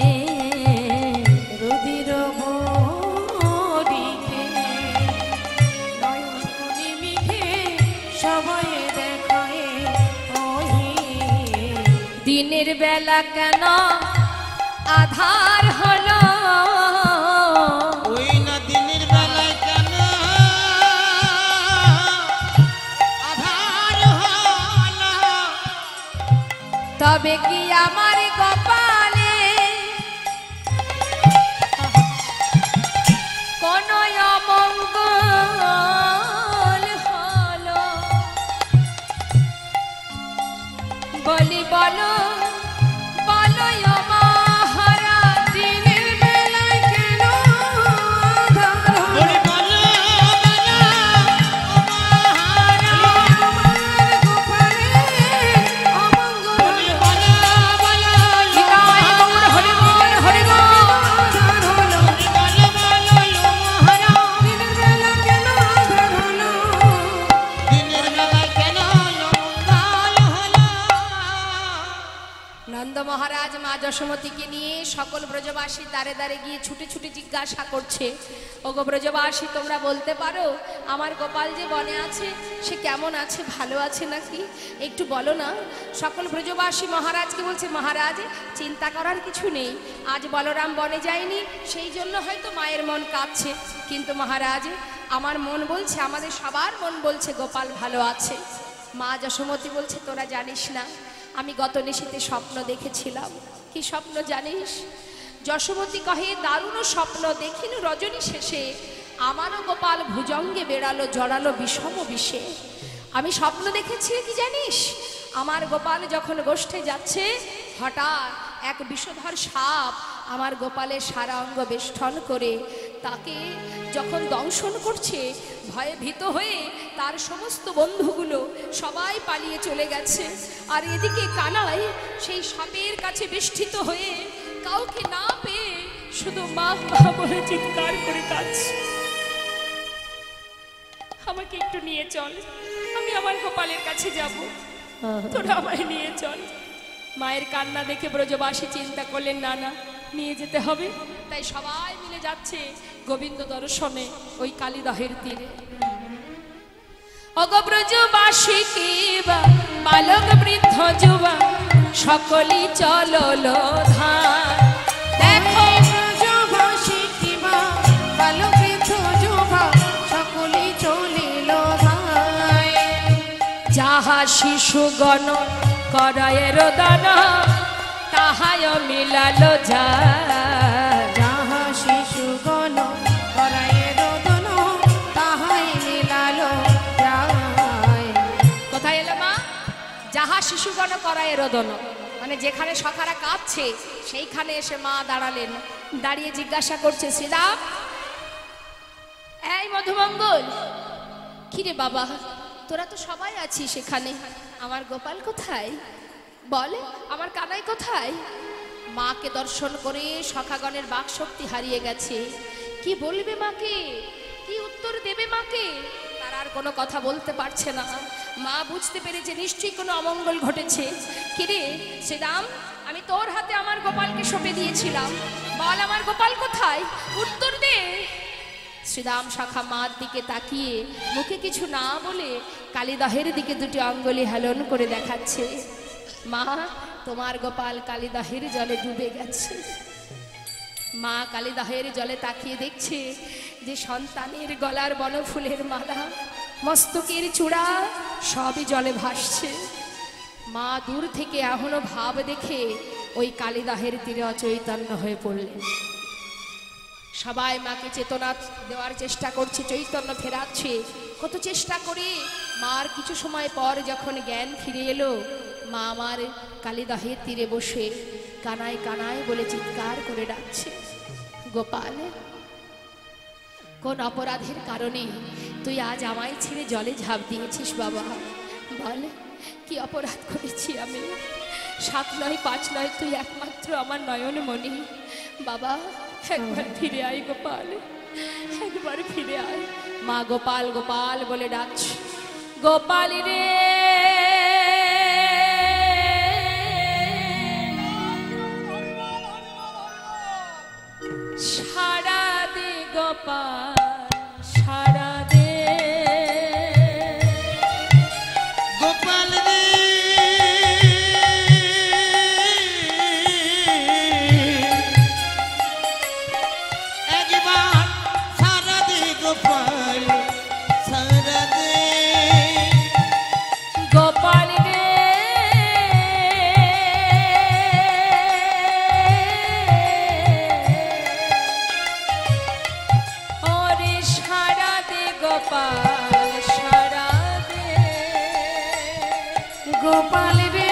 রুধির বরিখে নয়ন নিমিখে সবাই দেখায় মোহে। দিনের বেলা কেন আধার হলো, ওই না দিনের বেলায় কেন আধার হলো? তবে কি আমার গোপালে কোন অমঙ্গল হলো? বলি বলো বলো ও মহারাজ, দিনের বেলায় কেন আধার হলো? ওরে বলো বলো ও মহারাজ, আমার গোপালের অমঙ্গল ওরে বলো বলো ও নিতাই গৌর হরি বল হরি বল। আধার হলো। ওরে বলো বলো ও মহারাজ, দিনের বেলা কেন আধার হলো? দিনের বেলায় কেন অমঙ্গল হলো? নন্দ মহারাজ মা যশোমতীকে নিয়ে সকল ব্রজবাসী দ্বারে দ্বারে গিয়ে ছুটে ছুটে জিজ্ঞাসা করছে, ওগো ব্রজবাসী, তোমরা বলতে পারো আমার গোপাল যে বনে আছে সে কেমন আছে, ভালো আছে নাকি? একটু বলো না। সকল ব্রজবাসী মহারাজকে বলছে, মহারাজ চিন্তা করার কিছু নেই, আজ বলরাম বনে যায়নি, সেই জন্য হয়তো মায়ের মন কাঁদছে, কিন্তু মহারাজ আমার মন বলছে, আমাদের সবার মন বলছে গোপাল ভালো আছে। মা যশোমতী বলছে, তোরা জানিস না, আমি গত নিশীতে স্বপ্ন দেখেছিলাম। কি স্বপ্ন জানিস? যশোমতী কহে, দারুণ স্বপ্ন দেখিনু রজনী শেষে, আমারও গোপাল ভুজঙ্গে বেড়ালো জড়ালো বিষম বিষে। আমি স্বপ্ন দেখেছি কি জানিস? আমার গোপাল যখন গোষ্ঠে যাচ্ছে, হঠাৎ এক বিষধর সাপ আমার গোপালের সারা অঙ্গ বেষ্টন করে তাকে যখন দংশন করছে, ভয়ে ভীত হয়ে তার সমস্ত বন্ধুগুলো সবাই পালিয়ে চলে গেছে। আর এদিকে কানাই সেই সাপের কাছে বেষ্টিত হয়ে কাউকে না পেয়ে শুধু মা মা বলে চিৎকার করে কাঁদছে। আমাকে একটু নিয়ে চল, আমি আমার গোপালের কাছে যাব, তোরা আমায় নিয়ে চল। মায়ের কান্না দেখে ব্রজবাসী চিন্তা করলেন, না না, নিয়ে যেতে হবে। তাই সবাই মিলে যাচ্ছে গোবিন্দ দর্শনে ওই কালীদহের তীরে। অগো ব্রজবাসী কি বালক বৃদ্ধ যুবা সকলই চললো ধান। দেখো ব্রজবাসী কিবা বালক বৃদ্ধ যুবা সকলেই চলিল ধায়। যাহা শিশুগণ করায়ের দান তাহায় মিলালো যায়। যাহা শিশুগণ করায়ে রোদন তাহাই মিলালো যায়। কোথায় এলো মা? যাহা শিশুগণ করায় রোদন, মানে যেখানে সখারা কাঁদছে সেইখানে এসে মা দাঁড়ালেন। দাঁড়িয়ে জিজ্ঞাসা করছে, শ্রীরাম, এই মধুমঙ্গল, কিরে বাবা, তোরা তো সবাই আছিস সেখানে, আমার গোপাল কোথায়? বল, আমার কানাই কোথায়? মাকে দর্শন করে সখাগণের বাকশক্তি হারিয়ে গেছে। কি বলবে মাকে, কি উত্তর দেবে মাকে? তারা আর কোনো কথা বলতে পারছে না। মা বুঝতে পেরেছে নিশ্চয়ই কোনো অমঙ্গল ঘটেছে। কিরে শ্রীরাম, আমি তোর হাতে আমার গোপালকে সঁপে দিয়েছিলাম, বল আমার গোপাল কোথায়, উত্তর দে। শ্রীরাম শাখা মার দিকে তাকিয়ে মুখে কিছু না বলে কালীদহের দিকে দুটি অঙ্গুলি হেলন করে দেখাচ্ছে, মা তোমার গোপাল কালীদহের জলে ডুবে গেছে। মা কালীদহের জলে তাকিয়ে দেখছে যে সন্তানের গলার বনফুলের মালা, মস্তকের চূড়া সবই জলে ভাসছে। মা দূর থেকে এখনো ভাব দেখে ওই কালীদহের তীরে অচৈতন্য হয়ে পড়লেন। সবাই মাকে চেতনা দেওয়ার চেষ্টা করছে, চৈতন্য ফেরাচ্ছে। কত চেষ্টা করে মার কিছু সময় পর যখন জ্ঞান ফিরে এলো, মা আমার কালীদহের তীরে বসে কানাই কানাই বলে চিৎকার করে ডাকছে, গোপাল, কোন অপরাধের কারণে তুই আজ আমায় ছেড়ে জলে ঝাঁপ দিয়েছিস বাবা? বল, কি অপরাধ করেছি আমি? 7 নয় 5 নয়, তুই একমাত্র আমার নয়নমণি বাবা, একবার ফিরে আয় গোপাল, একবার ফিরে আয়। মা গোপাল গোপাল বলে ডাকছে, গোপাল রে সারা দে গোপাল, সারা দে গোপাল রে একবার সারা দে গোপাল, সারা দে গোপাল রে ওরে সারা দে গোপাল, সারা দে গোপাল রে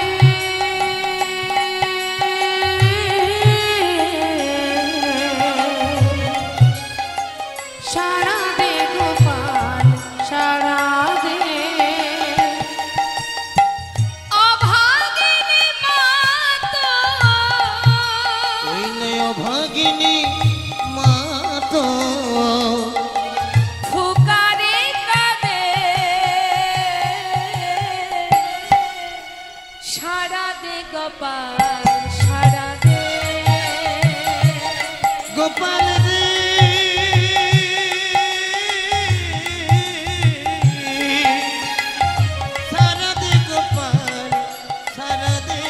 সারা দে গোপাল, সারা দে। অভাগিনী মাতো ওই নয় ভাগিনী মা তো ফুকারে কাঁদে, সারা দে গোপাল, সারা দে গোপাল রে সারা দে গোপাল, সারা দে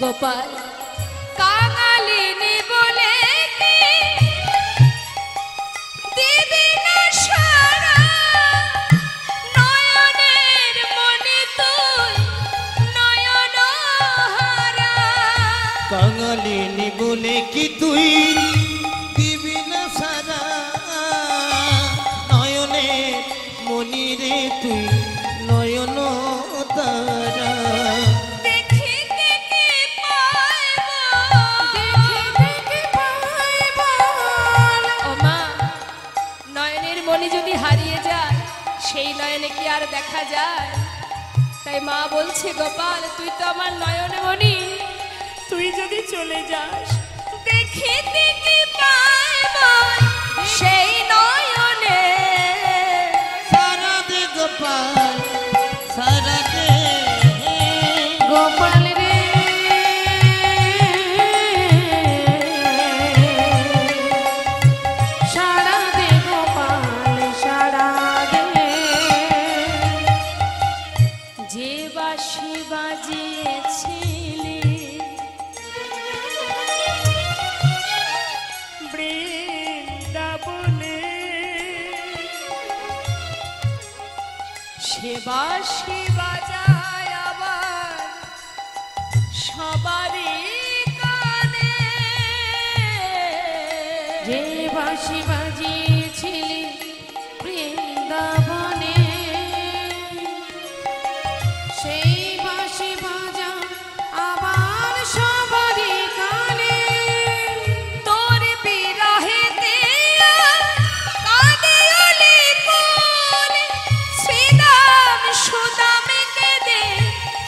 গোপাল কাঙালিনী বলে কি দিবি না সারা, নয়নের মনে তুই নয়ন হারা। কাঙালিনী বলে কি তুই দিবি না সারা, নয়নে মনিরে তুই নয়ন তারা। দেখে আর দেখা যায়। তাই মা বলছে, গোপাল তুই তো আমার নয়নমণি, তুই যদি চলে যাস দেখিতে কি পাইব সেই নয়নে। সারা দে গোপাল সারা দে গোপাল রে সারা দে গোপাল সারা দে। যে বাঁশি বাজিয়েছিলে বৃন্দাবনে, সে বাঁশি বাজায় আবার সবারই কানে। যে বাঁশি বাজিয়েছিলি বৃন্দাবনে, সেই বাঁশি বাজা আবার সবারই কানে। তোর বিরহেতে কাঁদে অলি কোন, শ্রীদাম সুদাম কেঁদে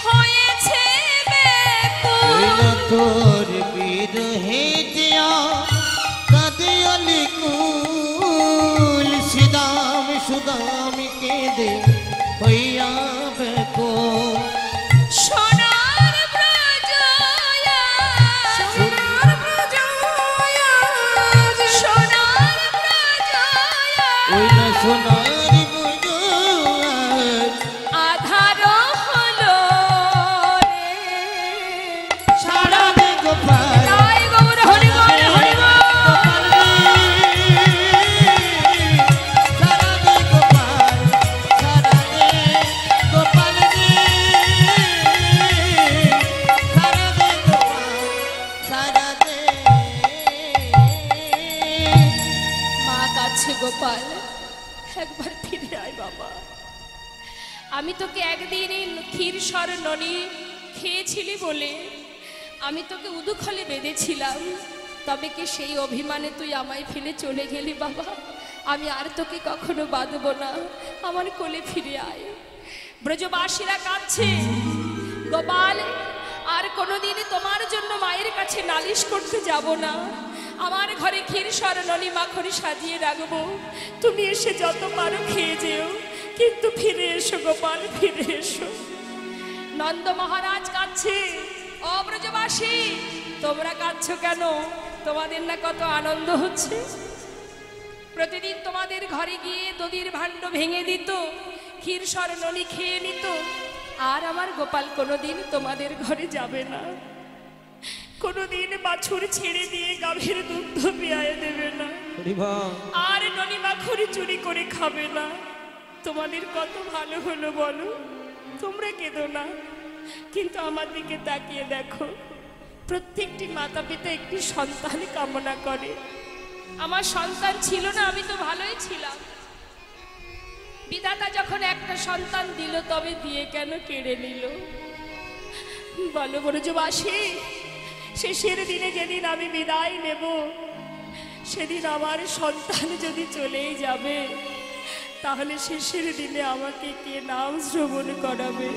হয়েছে ওই ব্যাকুল। না তোর বিরহে দিয়া কাঁদে অলি কুল, সিদাম সুদাম কেঁদে হইয়া বেকুল। সোনার ব্রজ সোনার ব্রজ আজ, সোনার ব্রজ ওই না সোনার বুঝ আধার হলো রে। সারা দে গোপাল জয় গৌর হরি বল হরি বল। সারা দে গোপাল সারা দে গোপাল রে, সারা দে গোপাল সারা দে। মা কাছে গোপাল, একবার ফিরে আয় বাবা। আমি তোকে একদিন এই ক্ষীরসর ননি খেয়েছিলি বলে আমি তোকে উদুখলে বেঁধেছিলাম, তবে কি সেই অভিমানে তুই আমায় ফেলে চলে গেলি বাবা? আমি আর তোকে কখনো বাঁধব না, আমার কোলে ফিরে আয়। ব্রজবাসীরা কাঁদছে, গোপাল আর কোনোদিন তোমার জন্য মায়ের কাছে নালিশ করতে যাব না। আমার ঘরে ক্ষীরসর ননি মাখরি সাজিয়ে রাখবো, তুমি এসে যত পারো খেয়ে যেও, কিন্তু ফিরে এসো গোপাল, ফিরে এসো। নন্দ মহারাজ কাঁদছে, ও ব্রজবাসী তোমরা কাঁদছো কেন? তোমাদের না কত আনন্দ হচ্ছে? প্রতিদিন তোমাদের ঘরে গিয়ে দধির ভাণ্ড ভেঙে দিত, ক্ষীরসর ননি খেয়ে নিত, আর আমার গোপাল কোনোদিন তোমাদের ঘরে যাবে না। কোনোদিন বাছুর ছেড়ে দিয়ে গাভীর দুগ্ধ পেয়ায় দেবে না, আর ননি মাখরি চুরি করে খাবে না। তোমাদের কত ভালো হলো বলো, তোমরা কেঁদো না। কিন্তু আমার দিকে তাকিয়ে দেখো, প্রত্যেকটি মাতা পিতা একটি সন্তান কামনা করে। আমার সন্তান ছিল না, আমি তো ভালোই ছিলাম। বিধাতা যখন একটা সন্তান দিল, তবে দিয়ে কেন কেড়ে নিল বলো ব্রজবাসী? শেষের দিনে যেদিন আমি বিদায় নেব, সেদিন আমার সন্তান যদি চলেই যাবে, তাহলে শেষের দিনে আমাকে কে নাম শ্রবণ করাবে,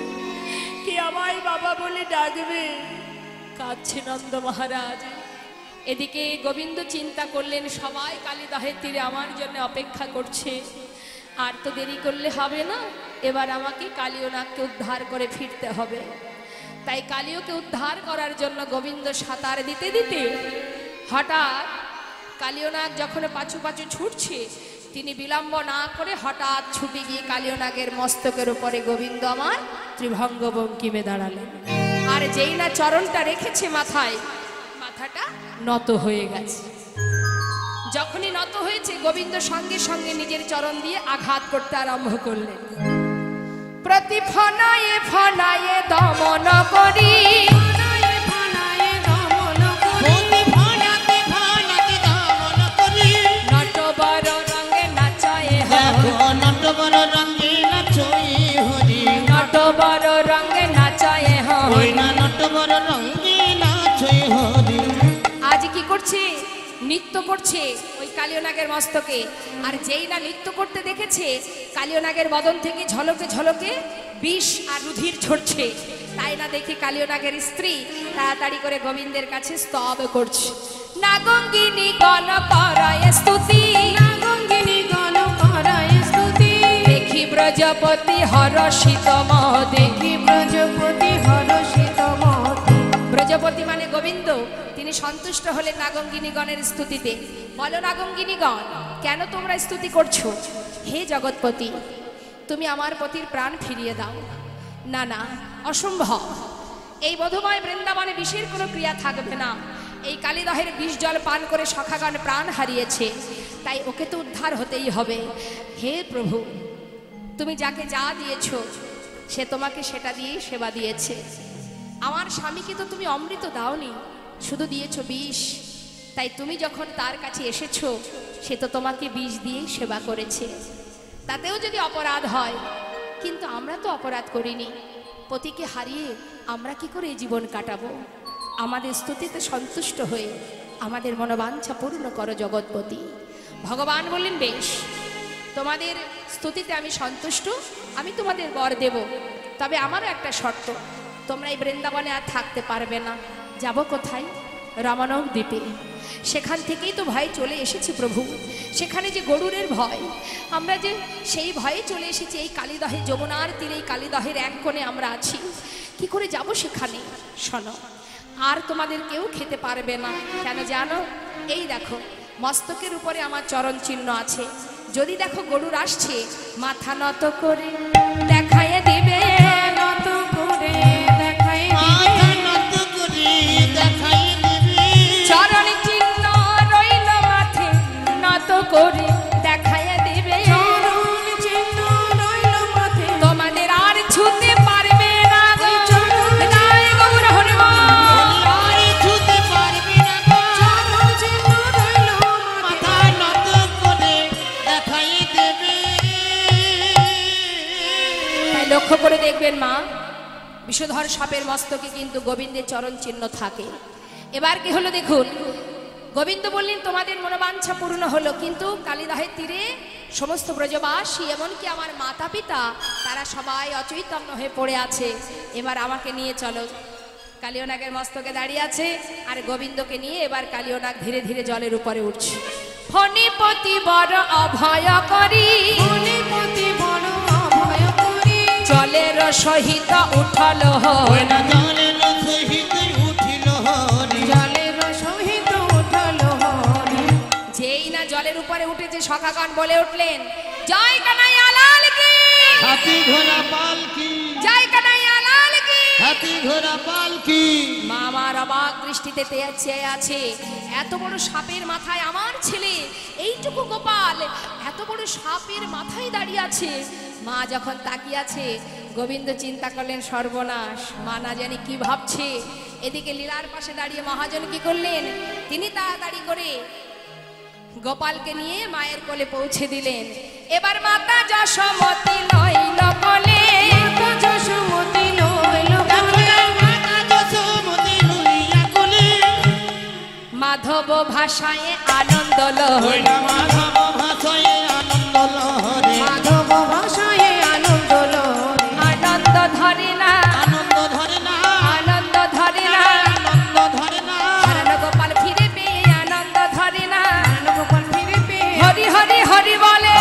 কে আমায় বাবা বলে ডাকবে? কাঁদছে নন্দ মহারাজ। এদিকে গোবিন্দ চিন্তা করলেন, সবাই কালীদহের তীরে আমার জন্য অপেক্ষা করছে, আর তো দেরি করলে হবে না, এবার আমাকে কালীয়নাগকে উদ্ধার করে ফিরতে হবে। তাই কালীয়কে উদ্ধার করার জন্য গোবিন্দ সাঁতার দিতে দিতে হঠাৎ কালীয়নাগ যখন পাছু পাছু ছুটছে, তিনি বিলম্ব না করে হঠাৎ ছুটে গিয়ে কালীয়নাগের মস্তকের উপরে গোবিন্দ আমার ত্রিভঙ্গ বঙ্কিমে দাঁড়ালেন। আর যেই না চরণটা রেখেছে মাথায়, মাথাটা নত হয়ে গেছে। যখনই নত হয়েছে, গোবিন্দ সঙ্গে সঙ্গে নিজের চরণ দিয়ে আঘাত করতে আরম্ভ করলেন। প্রতি ফনায়ে ফনায়ে দমন করি, ফনায়ে ফনায়ে দমন করি, ভানাতে ভানাতে দামন করি, নটবর রঙে নাচয়ে দেখো নটবর রঙে নাচই হরি, নটবর রঙে নাচয়ে ওই না নটবর রঙে নাচই হরি। আজ কি করছে? নৃত্য করছে ওই কালিয়নাগের মস্তকে, আর যেই না নৃত্য করতে দেখেছে কালিয়নাগের বদন থেকে ঝলকে ঝলকে বিষ আর রুধির ঝরছে, তাই না দেখে কালিয়নাগের স্ত্রী তাড়াতাড়ি করে গোবিন্দের কাছে স্তব করছে। নাগঙ্গিনী গণ করয় স্তুতি, নাগঙ্গিনী গণ করয় স্তুতি, দেখি ব্রজপতি হরষিত মহদে, দেখি ব্রজপতি হরষিত মতি। ব্রজপতি মানে গোবিন্দ, তিনি সন্তুষ্ট হলেন নাগঙ্গিনীগণের স্তুতিতে। বলো নাগঙ্গিনীগণ, কেন তোমরা স্তুতি করছো? হে জগৎপতি, তুমি আমার পতির প্রাণ ফিরিয়ে দাও। না না, অসম্ভব। এই মধুময় বৃন্দাবনে বিষের কোনো ক্রিয়া থাকবে না। এই কালিদহের বিষ জল পান করে সখাগণ প্রাণ হারিয়েছে, তাই ওকে তো উদ্ধার হতেই হবে। হে প্রভু, তুমি যাকে যা দিয়েছো সে তোমাকে সেটা দিয়েই সেবা দিয়েছে। আমার স্বামীকে তো তুমি অমৃত দাওনি, শুধু দিয়েছো বিষ। তাই তুমি যখন তার কাছে এসেছো সে তো তোমাকে বিষ দিয়েই সেবা করেছে। তাতেও যদি অপরাধ হয়, কিন্তু আমরা তো অপরাধ করিনি। পতিকে হারিয়ে আমরা কি করে এই জীবন কাটাবো? আমাদের স্তুতিতে সন্তুষ্ট হয়ে আমাদের মনোবাঞ্ছা পূর্ণ করো জগৎপতি। ভগবান বললেন, বেশ, তোমাদের স্তুতিতে আমি সন্তুষ্ট, আমি তোমাদের বর দেব। তবে আমারও একটা শর্ত, তোমরা এই বৃন্দাবনে আর থাকতে পারবে না। যাব কোথায়? রমণক দ্বীপে। সেখান থেকেই তো ভয় চলে এসেছি প্রভু। সেখানে যে গরুরের ভয়, আমরা যে সেই ভয়ে চলে এসেছি। এই কালিদহে, যমুনার তীরে এই কালিদহের এক কোণে আমরা আছি। কি করে যাব সেখানে? শোনো, আর তোমাদের কেউ খেতে পারবে না। কেন জানো? এই দেখো, মস্তকের উপরে আমার চরণ চিহ্ন আছে। যদি দেখো গরুর আসছে, মাথা নত করে দেখায় দিবে, নত করে দেখাই মাথা নত করে দেখাই দিবি। চরণ চিহ্ন রইল মাথে নত করে দেখায় দিবে। চরণ চিহ্ন রইল মাথে, তোমাদের আর ছুতে পারবে না গো। জয় গৌর হরিবল। আর ছুতে পারবি না গো। চরণ চিহ্ন রইল মাথা মাথে, নত করে দেখাই দেবে। তাই লক্ষ্য করে দেখবেন মা, বিষধর সাপের মস্তকে কিন্তু গোবিন্দের চরণ চিহ্ন থাকে। এবার কি হলো দেখুন, গোবিন্দ বললেন তোমাদের মনোবাঞ্ছা পূর্ণ হলো, কিন্তু কালিদহের তীরে সমস্ত ব্রজবাসী, এমনকি আমার মাতা পিতা, তারা সবাই অচৈতন্য হয়ে পড়ে আছে। এবার আমাকে নিয়ে চলো। কালিয়নাগের মস্তকে দাঁড়িয়ে আছে, আর গোবিন্দকে নিয়ে এবার কালিয়নাগ ধীরে ধীরে জলের উপরে উঠছে। ফণিপতি বড় অভয় করি, ফণিপতি বড় অভয় করি, জলের সহিত উঠল ওই না জলের সহিত উঠিল হরি। জলের সহিত উঠল হরি। যেই না জলের উপরে উঠেছে, সখাগণ বলে উঠলেন, জয় কানাইয়া লাল কি, হাতি ঘোড়া পালকি, জয় কানাইয়া লাল কি। হাতি ঘোড়া পালকি। মা আমার অবাক দৃষ্টিতে চেয়ে আছে। এত বড় সাপের মাথায় আমার ছেলে, এইটুকু গোপাল এত বড় সাপের মাথায় দাঁড়িয়ে আছে। মা যখন তাকিয়ে আছে, গোবিন্দ চিন্তা করলেন, সর্বনাশ, মা না জানি কি ভাবছে। এদিকে লীলার পাশে দাঁড়িয়ে মহাজন কি করলেন, তিনি তাড়াতাড়ি করে গোপালকে নিয়ে মায়ের কোলে পৌঁছে দিলেন। এবার মাতা যশোমতি লইল কোলে, মাতা যশোমতি লইল কোলে, মাতা যশোমতি লইয়া কোলে। মাধব ভাষায় আনন্দ ওই লহরী, না মাধব ভাষায় আনন্দ লহরে। মাধব ভাষায় আনন্দ লহরী। আনন্দ ধরে না, আনন্দ ধরে না, আনন্দ ধরে না। আনন্দ ধরে না। হারানো গোপাল ফিরে পেয়ে আনন্দ ধরে না। হারানো গোপাল ফিরে পেয়ে, হরি হরি হরি বলে,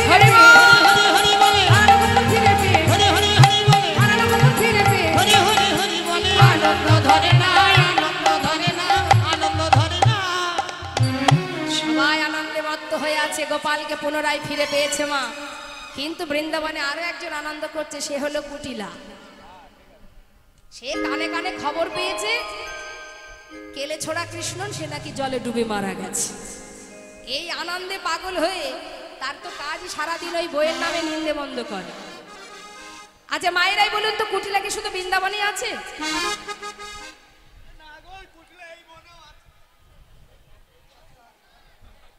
হরি বল। হরি হরি বলে, হারানো গোপাল ফিরে পেয়ে, হরি হরি হরি বলে, হারানো গোপাল ফিরে পেয়ে, হরি হরি হরি বলে। আনন্দ ধরে না, আনন্দ ধরে না, আনন্দ ধরে না। সবাই আনন্দে মত্ত হয়ে আছে, গোপালকে পুনরায় ফিরে পেয়েছে মা। কিন্তু বৃন্দাবনে আরো একজন আনন্দ করছে, সে হলো কুটিলা। সে কানে কানে খবর পেয়েছে কেলে ছোড়া কৃষ্ণ সে নাকি জলে ডুবে মারা গেছে। এই আনন্দে পাগল হয়ে তার তো কাজ সারাদিন ওই বইয়ের নামে নিন্দে বন্ধ করে। আচ্ছা মায়েরাই বলুন তো, কুটিলা কি শুধু বৃন্দাবনে আছে?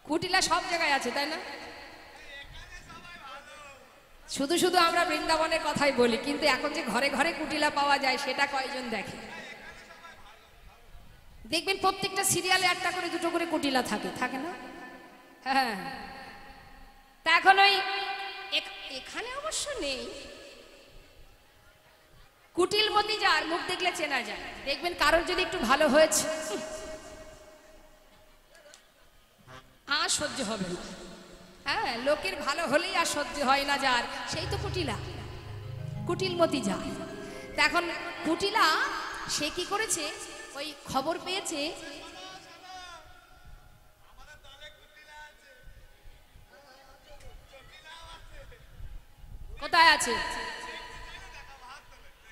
কুটিলা সব জায়গায় আছে, তাই না? শুধু শুধু আমরা বৃন্দাবনের কথাই বলি, কিন্তু এখন যে ঘরে ঘরে কুটিলা পাওয়া যায় সেটা কয়জন দেখে? দেখবেন প্রত্যেকটা সিরিয়ালে একটা করে দুটো করে কুটিলা থাকে, থাকে না? হ্যাঁ, তা এখন ওই এখানে অবশ্য নেই। কুটিলমতি যার মুখ দেখলে চেনা যায়, দেখবেন কারোর যদি একটু ভালো হয়েছে আর সহ্য হবে না। হ্যাঁ, লোকের ভালো হলেই আর সহ্য হয় না যার, সেই তো কুটিলা, কুটিলমতি যার। তা এখন কুটিলা সে কি করেছে, ওই খবর পেয়েছে কোথায় আছে,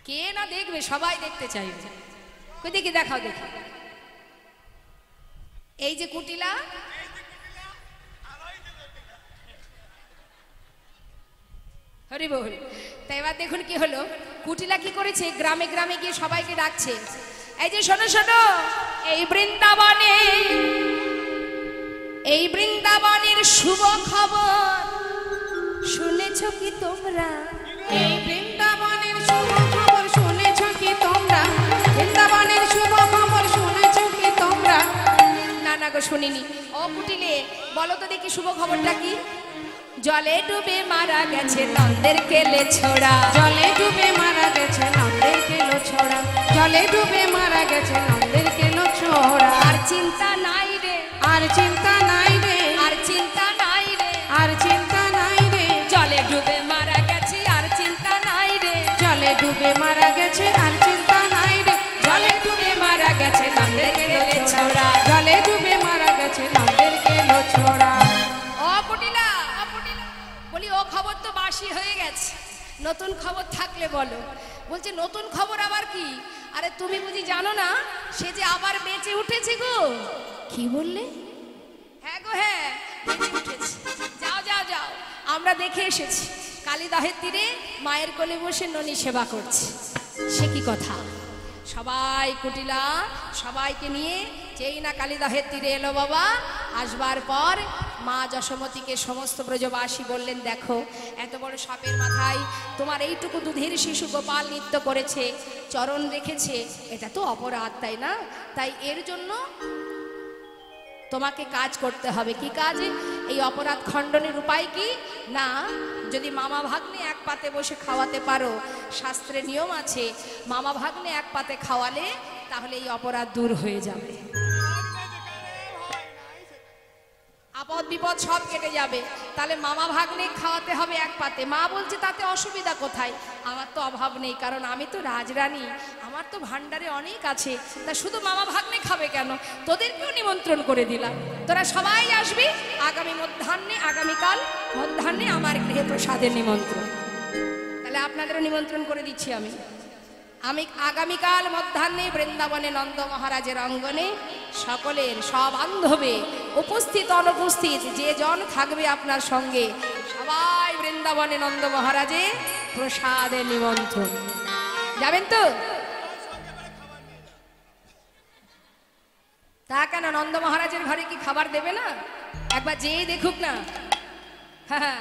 কে না দেখবে, সবাই দেখতে চাইবে। কই দেখি, দেখাও দেখি। এই যে কুটিলা, হরি বল। তাই এবার দেখুন কি হলো, কুটিলা কি করেছে, গ্রামে গ্রামে গিয়ে সবাইকে ডাকছে, এই যে শোনো শোনো, এই বৃন্দাবনে, এই বৃন্দাবনের শুভ খবর শুনেছ কি তোমরা? এই বৃন্দাবনের শুভ খবর শুনেছ কি তোমরা? বৃন্দাবনের শুভ খবর শুনেছ কি তোমরা? না না গো, শুনিনি। ও কুটিলে, বলো তো দেখি শুভ খবরটা কি? জলে ডুবে মারা গেছে নন্দের কেলে ছোড়া, জলে ডুবে মারা গেছে নন্দের কেলো ছোড়া, জলে ডুবে মারা গেছে নন্দের কেলো ছোড়া। আর চিন্তা নাই রে, আর চিন্তা নাই রে, আর চিন্তা নাই রে, আর চিন্তা নাই রে, জলে ডুবে মারা গেছে আর চিন্তা নাই রে, জলে ডুবে মারা গেছে আর চিন্তা নাই রে, জলে ডুবে মারা গেছে নন্দের কেলে ছোড়া। জলে ডুবে মারা গেছে নন্দের কেলো ছোড়া। ও কুটিলা, বলি ও খবর তো বাসি হয়ে গেছে, নতুন খবর থাকলে বলো। বলছে নতুন খবর আবার কি? আরে তুমি বুঝি জানো না, সে যে আবার বেঁচে উঠেছে গো। কি বললে? হ্যাঁ গো হ্যাঁ, বেঁচে উঠেছে। যাও যাও যাও, আমরা দেখে এসেছি, কালীদহের তীরে মায়ের কোলে বসে ননি সেবা করছে। সে কি কথা! সবাই কুটিলা সবাইকে নিয়ে যেই না কালীদহের তীরে এলো বাবা, আসবার পর মা যশোমতীকে সমস্ত ব্রজবাসী বললেন, দেখো এত বড় সাপের মাথায় তোমার এইটুকু দুধের শিশু গোপাল নৃত্য করেছে, চরণ রেখেছে, এটা তো অপরাধ, তাই না? তাই এর জন্য তোমাকে কাজ করতে হবে। কি কাজ? এই অপরাধ খণ্ডনের উপায় কি না, যদি মামা ভাগ্নে এক পাতে বসে খাওয়াতে পারো, শাস্ত্রে নিয়ম আছে, মামা ভাগ্নে এক পাতে খাওয়ালে তাহলে এই অপরাধ দূর হয়ে যাবে, আপদ বিপদ সব কেটে যাবে। তাহলে মামা ভাগ্নে খাওয়াতে হবে এক পাতে। মা বলছে তাতে অসুবিধা কোথায়, আমার তো অভাব নেই, কারণ আমি তো রাজরানী, আমার তো ভান্ডারে অনেক আছে, তা শুধু মামা ভাগ্নে খাবে কেন, তোদেরকেও নিমন্ত্রণ করে দিলাম, তোরা সবাই আসবি আগামী মধ্যাহ্নে, আগামীকাল মধ্যাহ্নে আমার গৃহে প্রসাদের নিমন্ত্রণ। তাহলে আপনাদেরও নিমন্ত্রণ করে দিচ্ছি আমি। আমি আগামীকাল মধ্যাহ্নে বৃন্দাবনে নন্দ মহারাজের অঙ্গনে সকলের সব বান্ধবে উপস্থিত অনুপস্থিত যে জন থাকবে আপনার সঙ্গে, সবাই বৃন্দাবনে নন্দ মহারাজে প্রসাদের নিমন্ত্রণ। যাবেন তো? তা কেন, নন্দ মহারাজের ঘরে কি খাবার দেবে না? একবার যেই দেখুক না। হ্যাঁ,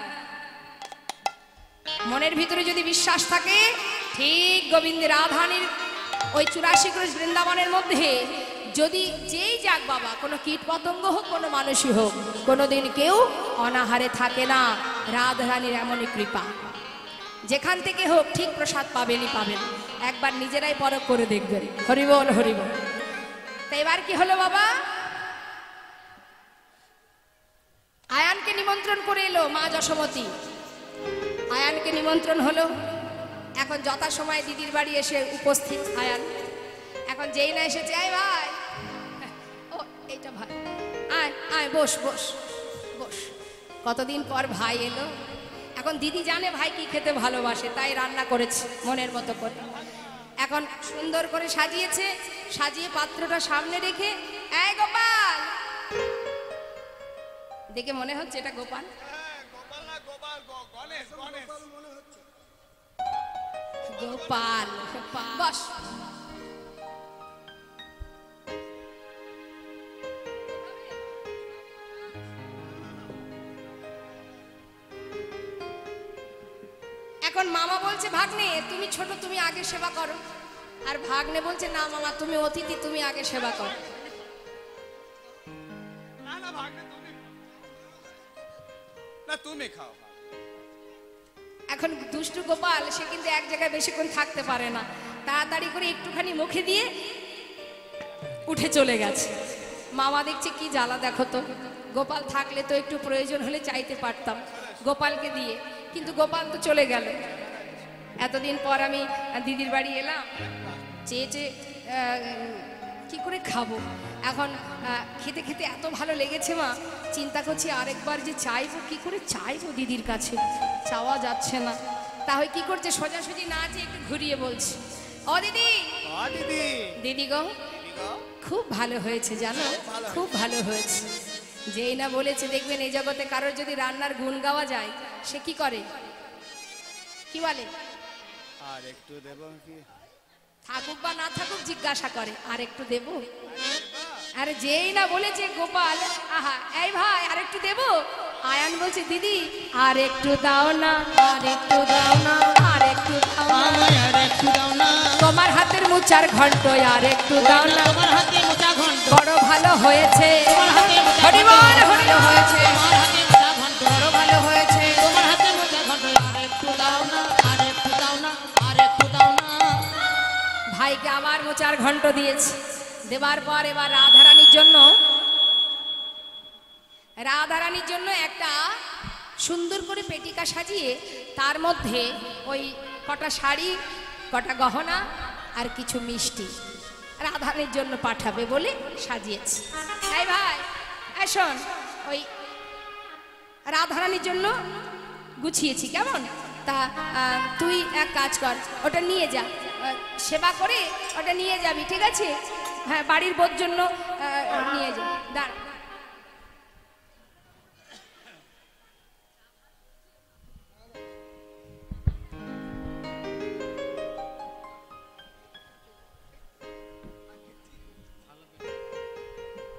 মনের ভিতরে যদি বিশ্বাস থাকে, ঠিক গোবিন্দের রাধানির ওই 84 ক্রোশ বৃন্দাবনের মধ্যে যদি যেই যাক বাবা, কোনো কীট পতঙ্গ হোক, কোনো মানুষই হোক, কোনোদিন কেউ অনাহারে থাকে না। রাধারানীর এমনই কৃপা, যেখান থেকে হোক ঠিক প্রসাদ পাবেনই পাবেন। একবার নিজেরাই পরখ করে দেখবেন। হরিবল হরিবল। তা এবার কি হলো বাবা, আয়ানকে নিমন্ত্রণ করে এলো মা যশোমতী, আয়ানকে নিমন্ত্রণ হলো। এখন যথাসময়ে দিদির বাড়ি এসে উপস্থিত আয়ান। এখন যেই না এসেছে, আয় ভাই, ও এইটা ভাই, আয় আয়, বস বস বস। কতদিন পর ভাই এলো। এখন দিদি জানে ভাই কি খেতে ভালোবাসে, তাই রান্না করেছে মনের মতো করে। এখন সুন্দর করে সাজিয়েছে, সাজিয়ে পাত্রটা সামনে রেখে, এই গোপাল, দেখে মনে হচ্ছে এটা গোপাল। গোপাল বস। এখন মামা বলছে, ভাগ্নে তুমি ছোট, তুমি আগে সেবা করো। আর ভাগ্নে বলছে, না মামা তুমি অতিথি, তুমি আগে সেবা করো। না তুমি খাও। এখন দুষ্টু গোপাল সে কিন্তু এক জায়গায় বেশিক্ষণ থাকতে পারে না, তাড়াতাড়ি করে একটুখানি মুখে দিয়ে উঠে চলে গেছে। মামা দেখছে কি জ্বালা দেখো তো, গোপাল থাকলে তো একটু প্রয়োজন হলে চাইতে পারতাম গোপালকে দিয়ে, কিন্তু গোপাল তো চলে গেল। এতদিন পর আমি দিদির বাড়ি এলাম, চেয়ে চেয়ে কি করে খাবো। এখন খেতে খেতে এত ভালো লেগেছে মা, চিন্তা করছি আরেকবার যে চাইবো, কি করে চাইবো দিদির কাছে, চাওয়া যাচ্ছে না। তাহলে কি করছে, সোজাসুজি না চেয়ে একটু ঘুরিয়ে বলছি, ও দিদি, ও দিদি, দিদি গো খুব ভালো হয়েছে জানো, খুব ভালো হয়েছে। যেই না বলেছে, দেখবেন এই জগতে কারোর যদি রান্নার গুণ গাওয়া যায়, সে কি করে, কি বলে, আর একটু দেব কি, থাকুক বা না থাকুক জিজ্ঞাসা করে আর একটু দেবো। আরে যেই না বলেছে গোপাল, আহা এই ভাই আর একটু দেবো, আয়ান বলছে দিদি আর একটু দাও না, আর একটু দাও না, আর একটু দাও না, আমায় আর একটু দাও না, তোমার হাতের মোচার ঘন্ট আর একটু দাও না, তোমার হাতে মোটা ঘন্ট, বড় ভালো হয়েছে, তোমার হাতে মোটা হরি বল, হরি বল। হয়েছে, তোমার হাতে মোটা ঘন্ট, বড় ভালো হয়েছে। তোমার হাতে মোটা ঘন্ট, আর একটু দাও না, আর একটু দাও না, আর একটু দাও না। ভাইকে আবার মোচার ঘন্ট দিয়েছে, দেবার পর এবার রাধারানীর জন্য একটা সুন্দর করে পেটিকা সাজিয়ে তার মধ্যে ওই কটা শাড়ি, কটা গহনা আর কিছু মিষ্টি রাধারানীর জন্য পাঠাবে বলে সাজিয়েছে। এই ভাই এই শোন, ওই রাধারানীর জন্য গুছিয়েছি কেমন, তা তুই এক কাজ কর, ওটা নিয়ে যা, সেবা করে ওটা নিয়ে যাবি, ঠিক আছে? হ্যাঁ, বাড়ির বোর জন্য নিয়ে যা। দাঁড়া,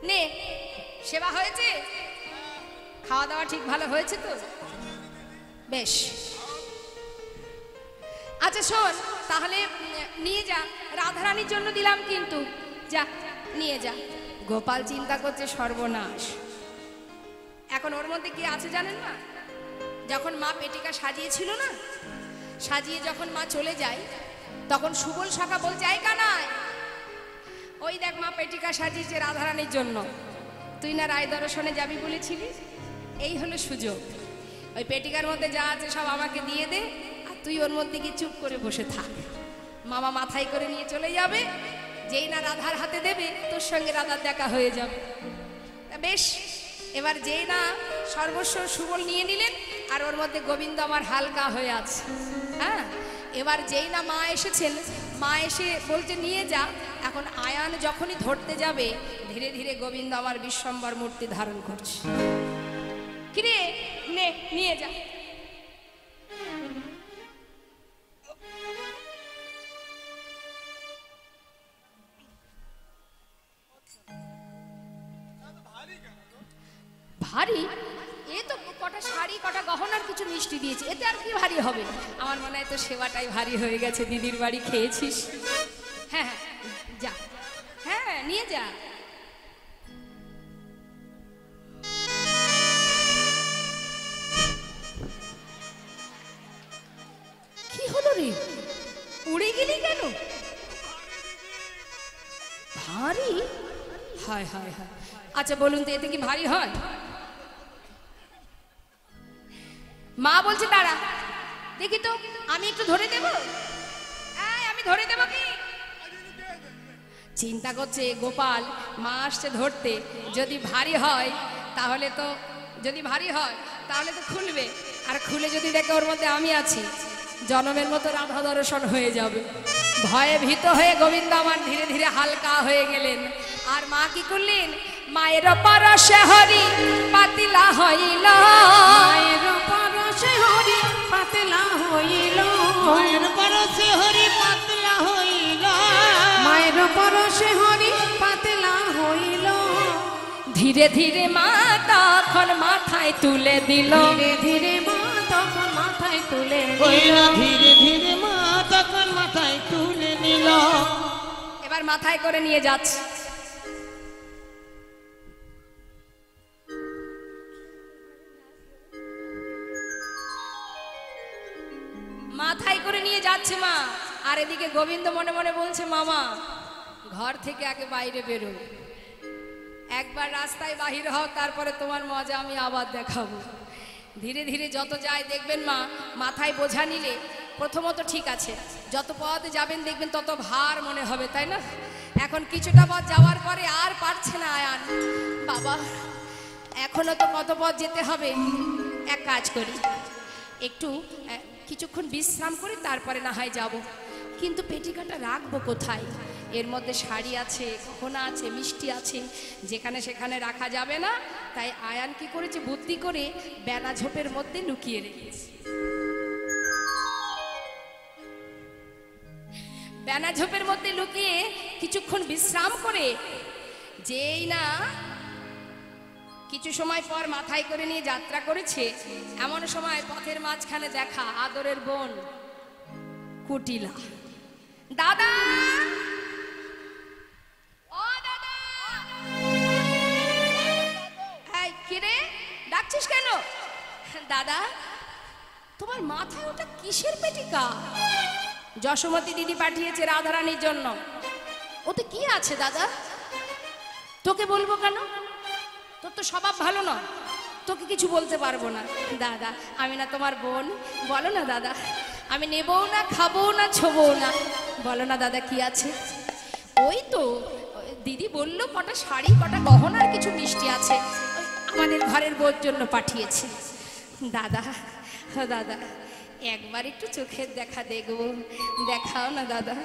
নে, সেবা হয়েছে, খাওয়া দাওয়া ঠিক ভালো হয়েছে তো, বেশ। আচ্ছা শোন, তাহলে নিয়ে যা, রাধারানীর জন্য দিলাম কিন্তু, যা নিয়ে যা। গোপাল চিন্তা করছে সর্বনাশ, এখন ওর মধ্যে কি আছে জানেন না, যখন মা পেটিকা সাজিয়েছিল না, সাজিয়ে যখন মা চলে যায়, তখন সুবল সখা বলছে, এই কানাই, ওই দেখ মা পেটিকা সাজিয়েছে রাধারানীর জন্য, তুই না রায় দর্শনে যাবি বলেছিলি, এই হলো সুযোগ, ওই পেটিকার মধ্যে যা আছে সব আমাকে দিয়ে দে, আর তুই ওর মধ্যে গিয়ে চুপ করে বসে থাক। মামা মাথায় করে নিয়ে চলে যাবে, যেই না রাধার হাতে দেবে তোর সঙ্গে রাধার দেখা হয়ে যাবে। বেশ, এবার যেই না সর্বস্ব সুবল নিয়ে নিলেন, আর ওর মধ্যে গোবিন্দ আমার হালকা হয়ে আছে। হ্যাঁ, এবার যেই না মা এসেছেন, মা এসে বলছে নিয়ে যা। এখন আয়ান যখনই ধরতে যাবে, ধীরে ধীরে গোবিন্দ আমার বিশ্বম্বর মূর্তি ধারণ করছে। কিরে, নে নিয়ে যা। ভারী, এ তো কটা শাড়ি, কটা গহনার কিছু মিষ্টি দিয়েছে, এতে আর কি ভারী হবে? আমার মনে হয় তো সেবাটাই ভারী হয়ে গেছে, দিদির বাড়ি খেয়েছিস। হ্যাঁ হ্যাঁ, যা, হ্যাঁ নিয়ে যা। কি হলো রে, উড়ে গেলি কেন? ভারী, হায় হায় হায়। আচ্ছা বলুন তো, এতে কি ভারী হয়? মা বলছে দাঁড়া, দেখি তো, আমি একটু ধরে দেবো, আমি ধরে দেবো কি? চিন্তা করছে গোপাল, মা আসছে ধরতে, যদি ভারী হয় তাহলে তো, যদি ভারী হয় তাহলে তো খুলবে, আর খুলে যদি দেখে ওর মধ্যে আমি আছি, জনমের মতো রাধা দর্শন হয়ে যাবে। ভয়ে ভীত হয়ে গোবিন্দ আমার ধীরে ধীরে হালকা হয়ে গেলেন। আর মা কি করলেন, মায়ের পরশে হরি পাতিলা হইল, মায়ের পরশে হরি পাতলা হইল, মায়ের পরশে হরি পাতলা হইল, মায়ের পরশে হরি পাতলা হইল। ধীরে ধীরে মা তখন মাথায় তুলে দিল, ধীরে ধীরে মা তখন মাথায় তুলে হইল, দিল। ধীরে ধীরে মা তখন মাথায় তুলে নিল। এবার মাথায় করে নিয়ে যাচ্ছে। নিয়ে যাচ্ছে মা, আর এদিকে গোবিন্দ মনে মনে বলছে মামা ঘর থেকে আগে বাইরে বেরো, একবার রাস্তায় বাহির হও, তারপরে তোমার মজা আমি আবার দেখাবো। ধীরে ধীরে যত যায় দেখবেন মা, মাথায় বোঝা নিলে প্রথমত ঠিক আছে, যত পথ যাবেন দেখবেন তত ভার মনে হবে, তাই না? এখন কিছুটা পথ যাওয়ার পরে আর পারছে না আয়ান, বাবা এখনো তো কত পথ যেতে হবে, এক কাজ করি একটু কিছুক্ষণ বিশ্রাম করি, তারপরে না হয় যাব। কিন্তু পেটিকাটা রাখবো কোথায়? এর মধ্যে শাড়ি আছে, গহনা আছে, মিষ্টি আছে, যেখানে সেখানে রাখা যাবে না। তাই আয়ান কি করেছে, বুদ্ধি করে বেলা ঝোপের মধ্যে লুকিয়ে রেখেছে। বেলা ঝোপের মধ্যে লুকিয়ে কিছুক্ষণ বিশ্রাম করে যেই না কিছু সময় পর মাথায় করে নিয়ে যাত্রা করেছে, এমন সময় পথের মাঝখানে দেখা আদরের বোন কুটিলা। দাদা, ও দাদা, এই কিরে ডাকছিস কেন? দাদা তোমার মাথায় ওটা কিসের পেটিকা? যশোমতী দিদি পাঠিয়েছে রাধারানীর জন্য। ওতে কি আছে দাদা? তোকে বলবো কেন? তোর তো স্বভাব ভালো না, তোকে কিছু বলতে পারবো না। দাদা আমি না তোমার বোন, বলো না দাদা, আমি নেবও না, খাবো না, ছোবও না, বলো না দাদা কি আছে? ওই তো দিদি বললো কটা শাড়ি, কটা গহনা আর কিছু মিষ্টি আছে, আমাদের ঘরের বউর জন্য পাঠিয়েছে। দাদা দাদা একবার একটু চোখের দেখা দেখবো, দেখাও না দাদা।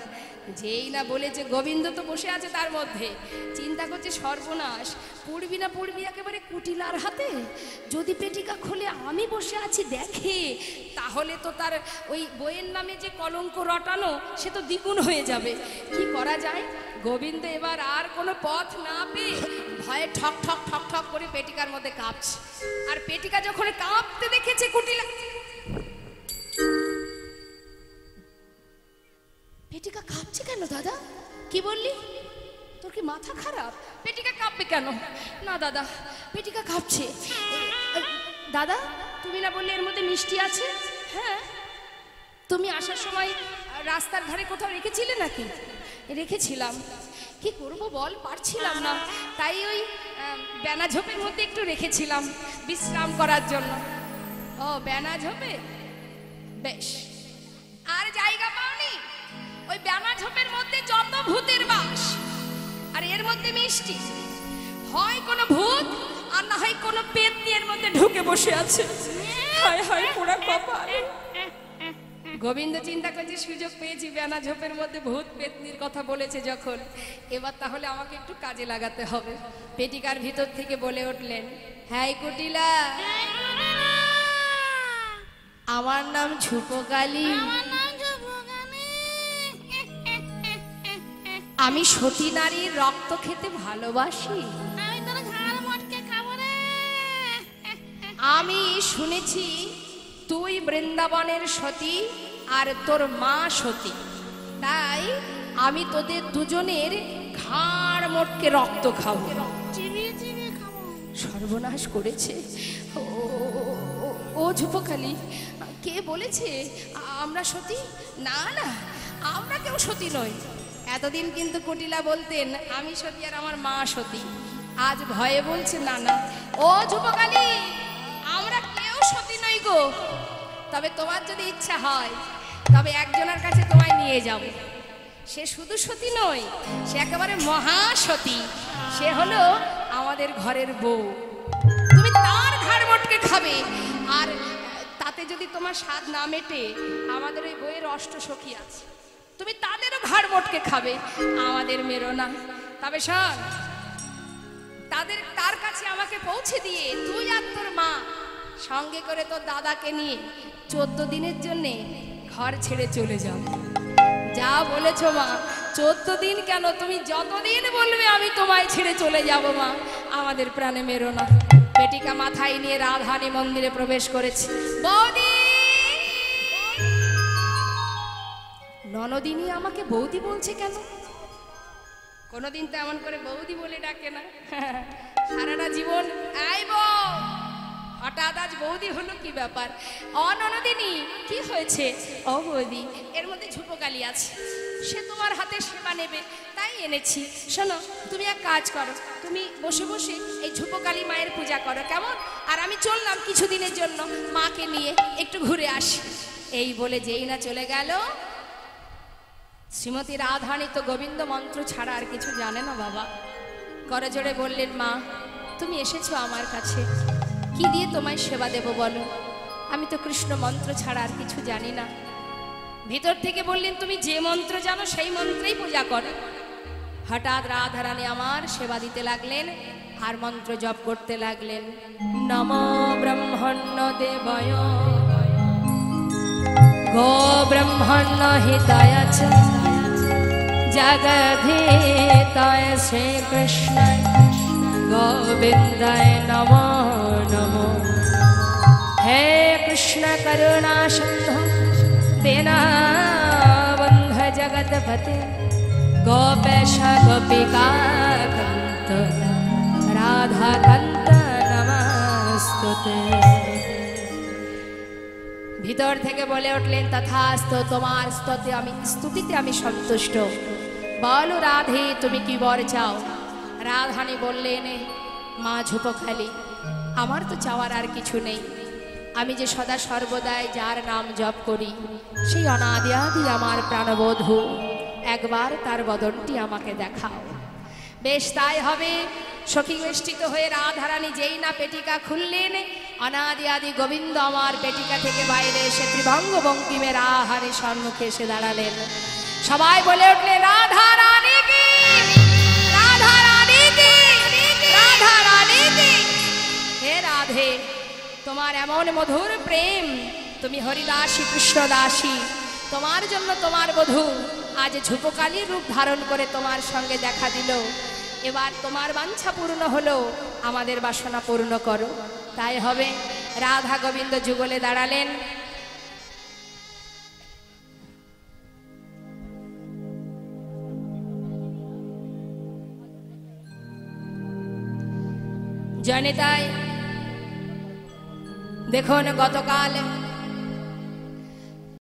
যেই না বলেছে, গোবিন্দ তো বসে আছে তার মধ্যে, চিন্তা করছে সর্বনাশ, পড়বি না পড়বি একেবারে কুটিলার হাতে, যদি পেটিকা খুলে আমি বসে আছি দেখে, তাহলে তো তার ওই বইয়ের নামে যে কলঙ্ক রটানো সে তো দ্বিগুণ হয়ে যাবে। কি করা যায়? গোবিন্দ এবার আর কোনো পথ না পেয়ে ভয়ে ঠক ঠক ঠক ঠক করে পেটিকার মধ্যে কাঁপছে। আর পেটিকা যখন কাঁপতে দেখেছে কুটিলা, পেটিকা কাঁপছে কেন দাদা? কি বললি? তোর কি মাথা খারাপ? পেটিকা কাঁপবে কেন? না দাদা পেটিকা কাঁপছে। দাদা তুমি না বললে এর মধ্যে মিষ্টি আছে? হ্যাঁ, তুমি আসার সময় রাস্তার ধারে কোথাও রেখেছিলে নাকি? রেখেছিলাম। কি করবো বল, পারছিলাম না, তাই ওই বেনা ঝোপের মধ্যে একটু রেখেছিলাম বিশ্রাম করার জন্য। ও বেনা ঝোপে, বেশ। আর জায়গা পাওনি? ওই বেনা ঝোপের মধ্যে যত ভূতের বাস, আর এর মধ্যে মিষ্টি, হয় কোনো ভূত আর না হয় কোনো পেতনি এর মধ্যে ঢুকে বসে আছে। হায় হায় পোড়া কপাল। গোবিন্দ চিন্তা করছে সুযোগ পেয়েছি, বেনা ঝোপের মধ্যে ভূত পেতনির কথা বলেছে যখন, এবার তাহলে আমাকে একটু কাজে লাগাতে হবে। পেটিকার ভিতর থেকে বলে উঠলেন, হ্যাঁ কুটিলা, আমার নাম ঝুপকালী, আমি সতী নারীর রক্ত খেতে ভালোবাসি। আমি শুনেছি তুই বৃন্দাবনের সতী আর তোর মা সতী, তাই আমি তোদের দুজনের ঘাড় মোটকে রক্ত খাবো। সর্বনাশ করেছে। ও ঝুপকালী, কে বলেছে আমরা সতী? না না, আমরা কেউ সতী নই। এতদিন কিন্তু কুটিলা বলতেন আমি সতী আর আমার মা সতী, আজ ভয়ে বলছে না না। ও ঝুপকালী, আমরা কেউ সতী নই গো, তবে তোমার যদি ইচ্ছা হয় তবে একজনের কাছে তোমায় নিয়ে যাব। সে শুধু সতী নয়, সে একেবারে মহাসতী, সে হলো আমাদের ঘরের বউ। তুমি তার ঘাড় মোটকে খাবে, আর তাতে যদি তোমার স্বাদ না মেটে, আমাদের ওই বইয়ের অষ্ট সখী আছে, তুমি তাদেরও ঘাড় মোটকে খাবে, আমাদের মেরো না। তবে শোন, তার কাছে আমাকে পৌঁছে দিয়ে তুই আর তোর মা সঙ্গে করে তোর দাদাকে নিয়ে 14 দিনের জন্য ঘর ছেড়ে চলে যাও। যা বলেছো মা, 14 দিন কেন, তুমি যতদিন বলবে আমি তোমায় ছেড়ে চলে যাব মা, আমাদের প্রাণে মেরো না। পেটিকা মাথায় নিয়ে রাধারানী মন্দিরে প্রবেশ করেছে। বৌদি, ননদিনী আমাকে বৌদি বলছে কেন? কোনোদিন তো এমন করে বৌদি বলে ডাকে না। সারাটা জীবন এই বউ হঠাৎ আজ বৌদি হলো কি ব্যাপার? অননদিনী কি হয়েছে? ও বৌদি, এর মধ্যে ঝুপোকালি আছে, সে তোমার হাতে সেবা নেবে তাই এনেছি। শোনো, তুমি এক কাজ করো, তুমি বসে বসে এই ঝুপোকালি মায়ের পূজা করো, কেমন? আর আমি চললাম কিছুদিনের জন্য মাকে নিয়ে একটু ঘুরে আসি। এই বলে যেই না চলে গেল, শ্রীমতী রাধারানী তো গোবিন্দ মন্ত্র ছাড়া আর কিছু জানে না বাবা। করজোড়ে বললেন, মা তুমি এসেছো আমার কাছে, কি দিয়ে তোমায় সেবা দেব বলো? আমি তো কৃষ্ণ মন্ত্র ছাড়া আর কিছু জানি না। ভিতর থেকে বললেন, তুমি যে মন্ত্র জানো সেই মন্ত্রেই পূজা করো। হঠাৎ রাধারানী আমার সেবা দিতে লাগলেন আর মন্ত্র জপ করতে লাগলেন। নমো ব্রহ্মণ্য দেবায় গো ব্রহ্মণ্য হিতায় চ জগদ্ধিতায় শ্রীকৃষ্ণ গোবিন্দায় নমো নমো। হে কৃষ্ণ করুণা সিন্ধু দীনবন্ধ জগৎপতে গোপেশ গোপিকা কান্ত রাধা কান্ত নমস্তুতে। ভিতর থেকে বলে উঠলেন, তথাস্তু, তোমার স্তুতিতে আমি সন্তুষ্ট। বলো রাধে, তুমি কি বর চাও? রাধারানী বললেন, মা ঝুপোখালি, আমার তো চাওয়ার আর কিছু নেই। আমি যে সদা সর্বদাই যার নাম জপ করি, সেই অনাদি আদি আমার প্রাণবধূ, একবার তার বদনটি আমাকে দেখাও। বেশ তাই হবে। সখী বেষ্টিত হয়ে রাধারানী যেই না পেটিকা খুললেন, অনাদি আদি গোবিন্দ আমার পেটিকা থেকে বাইরে এসে ত্রিভঙ্গ বঙ্কিমে রাধারানীর সম্মুখে এসে দাঁড়ালেন। সবাই বলে উঠলেন, রাধা রানী কি, রাধা রানী কি, রাধা রানী কি। হে রাধে, তোমার এমন মধুর প্রেম, তুমি হরিদাসী কৃষ্ণদাসী, তোমার জন্য তোমার বধূ আজ ঝুপোকালির রূপ ধারণ করে তোমার সঙ্গে দেখা দিল। এবার তোমার বাঞ্ছা পূর্ণ হলো, আমাদের বাসনা পূর্ণ করো। তাই হবে। রাধা গোবিন্দ যুগলে দাঁড়ালেন। জয়নিতাই, দেখুন গতকাল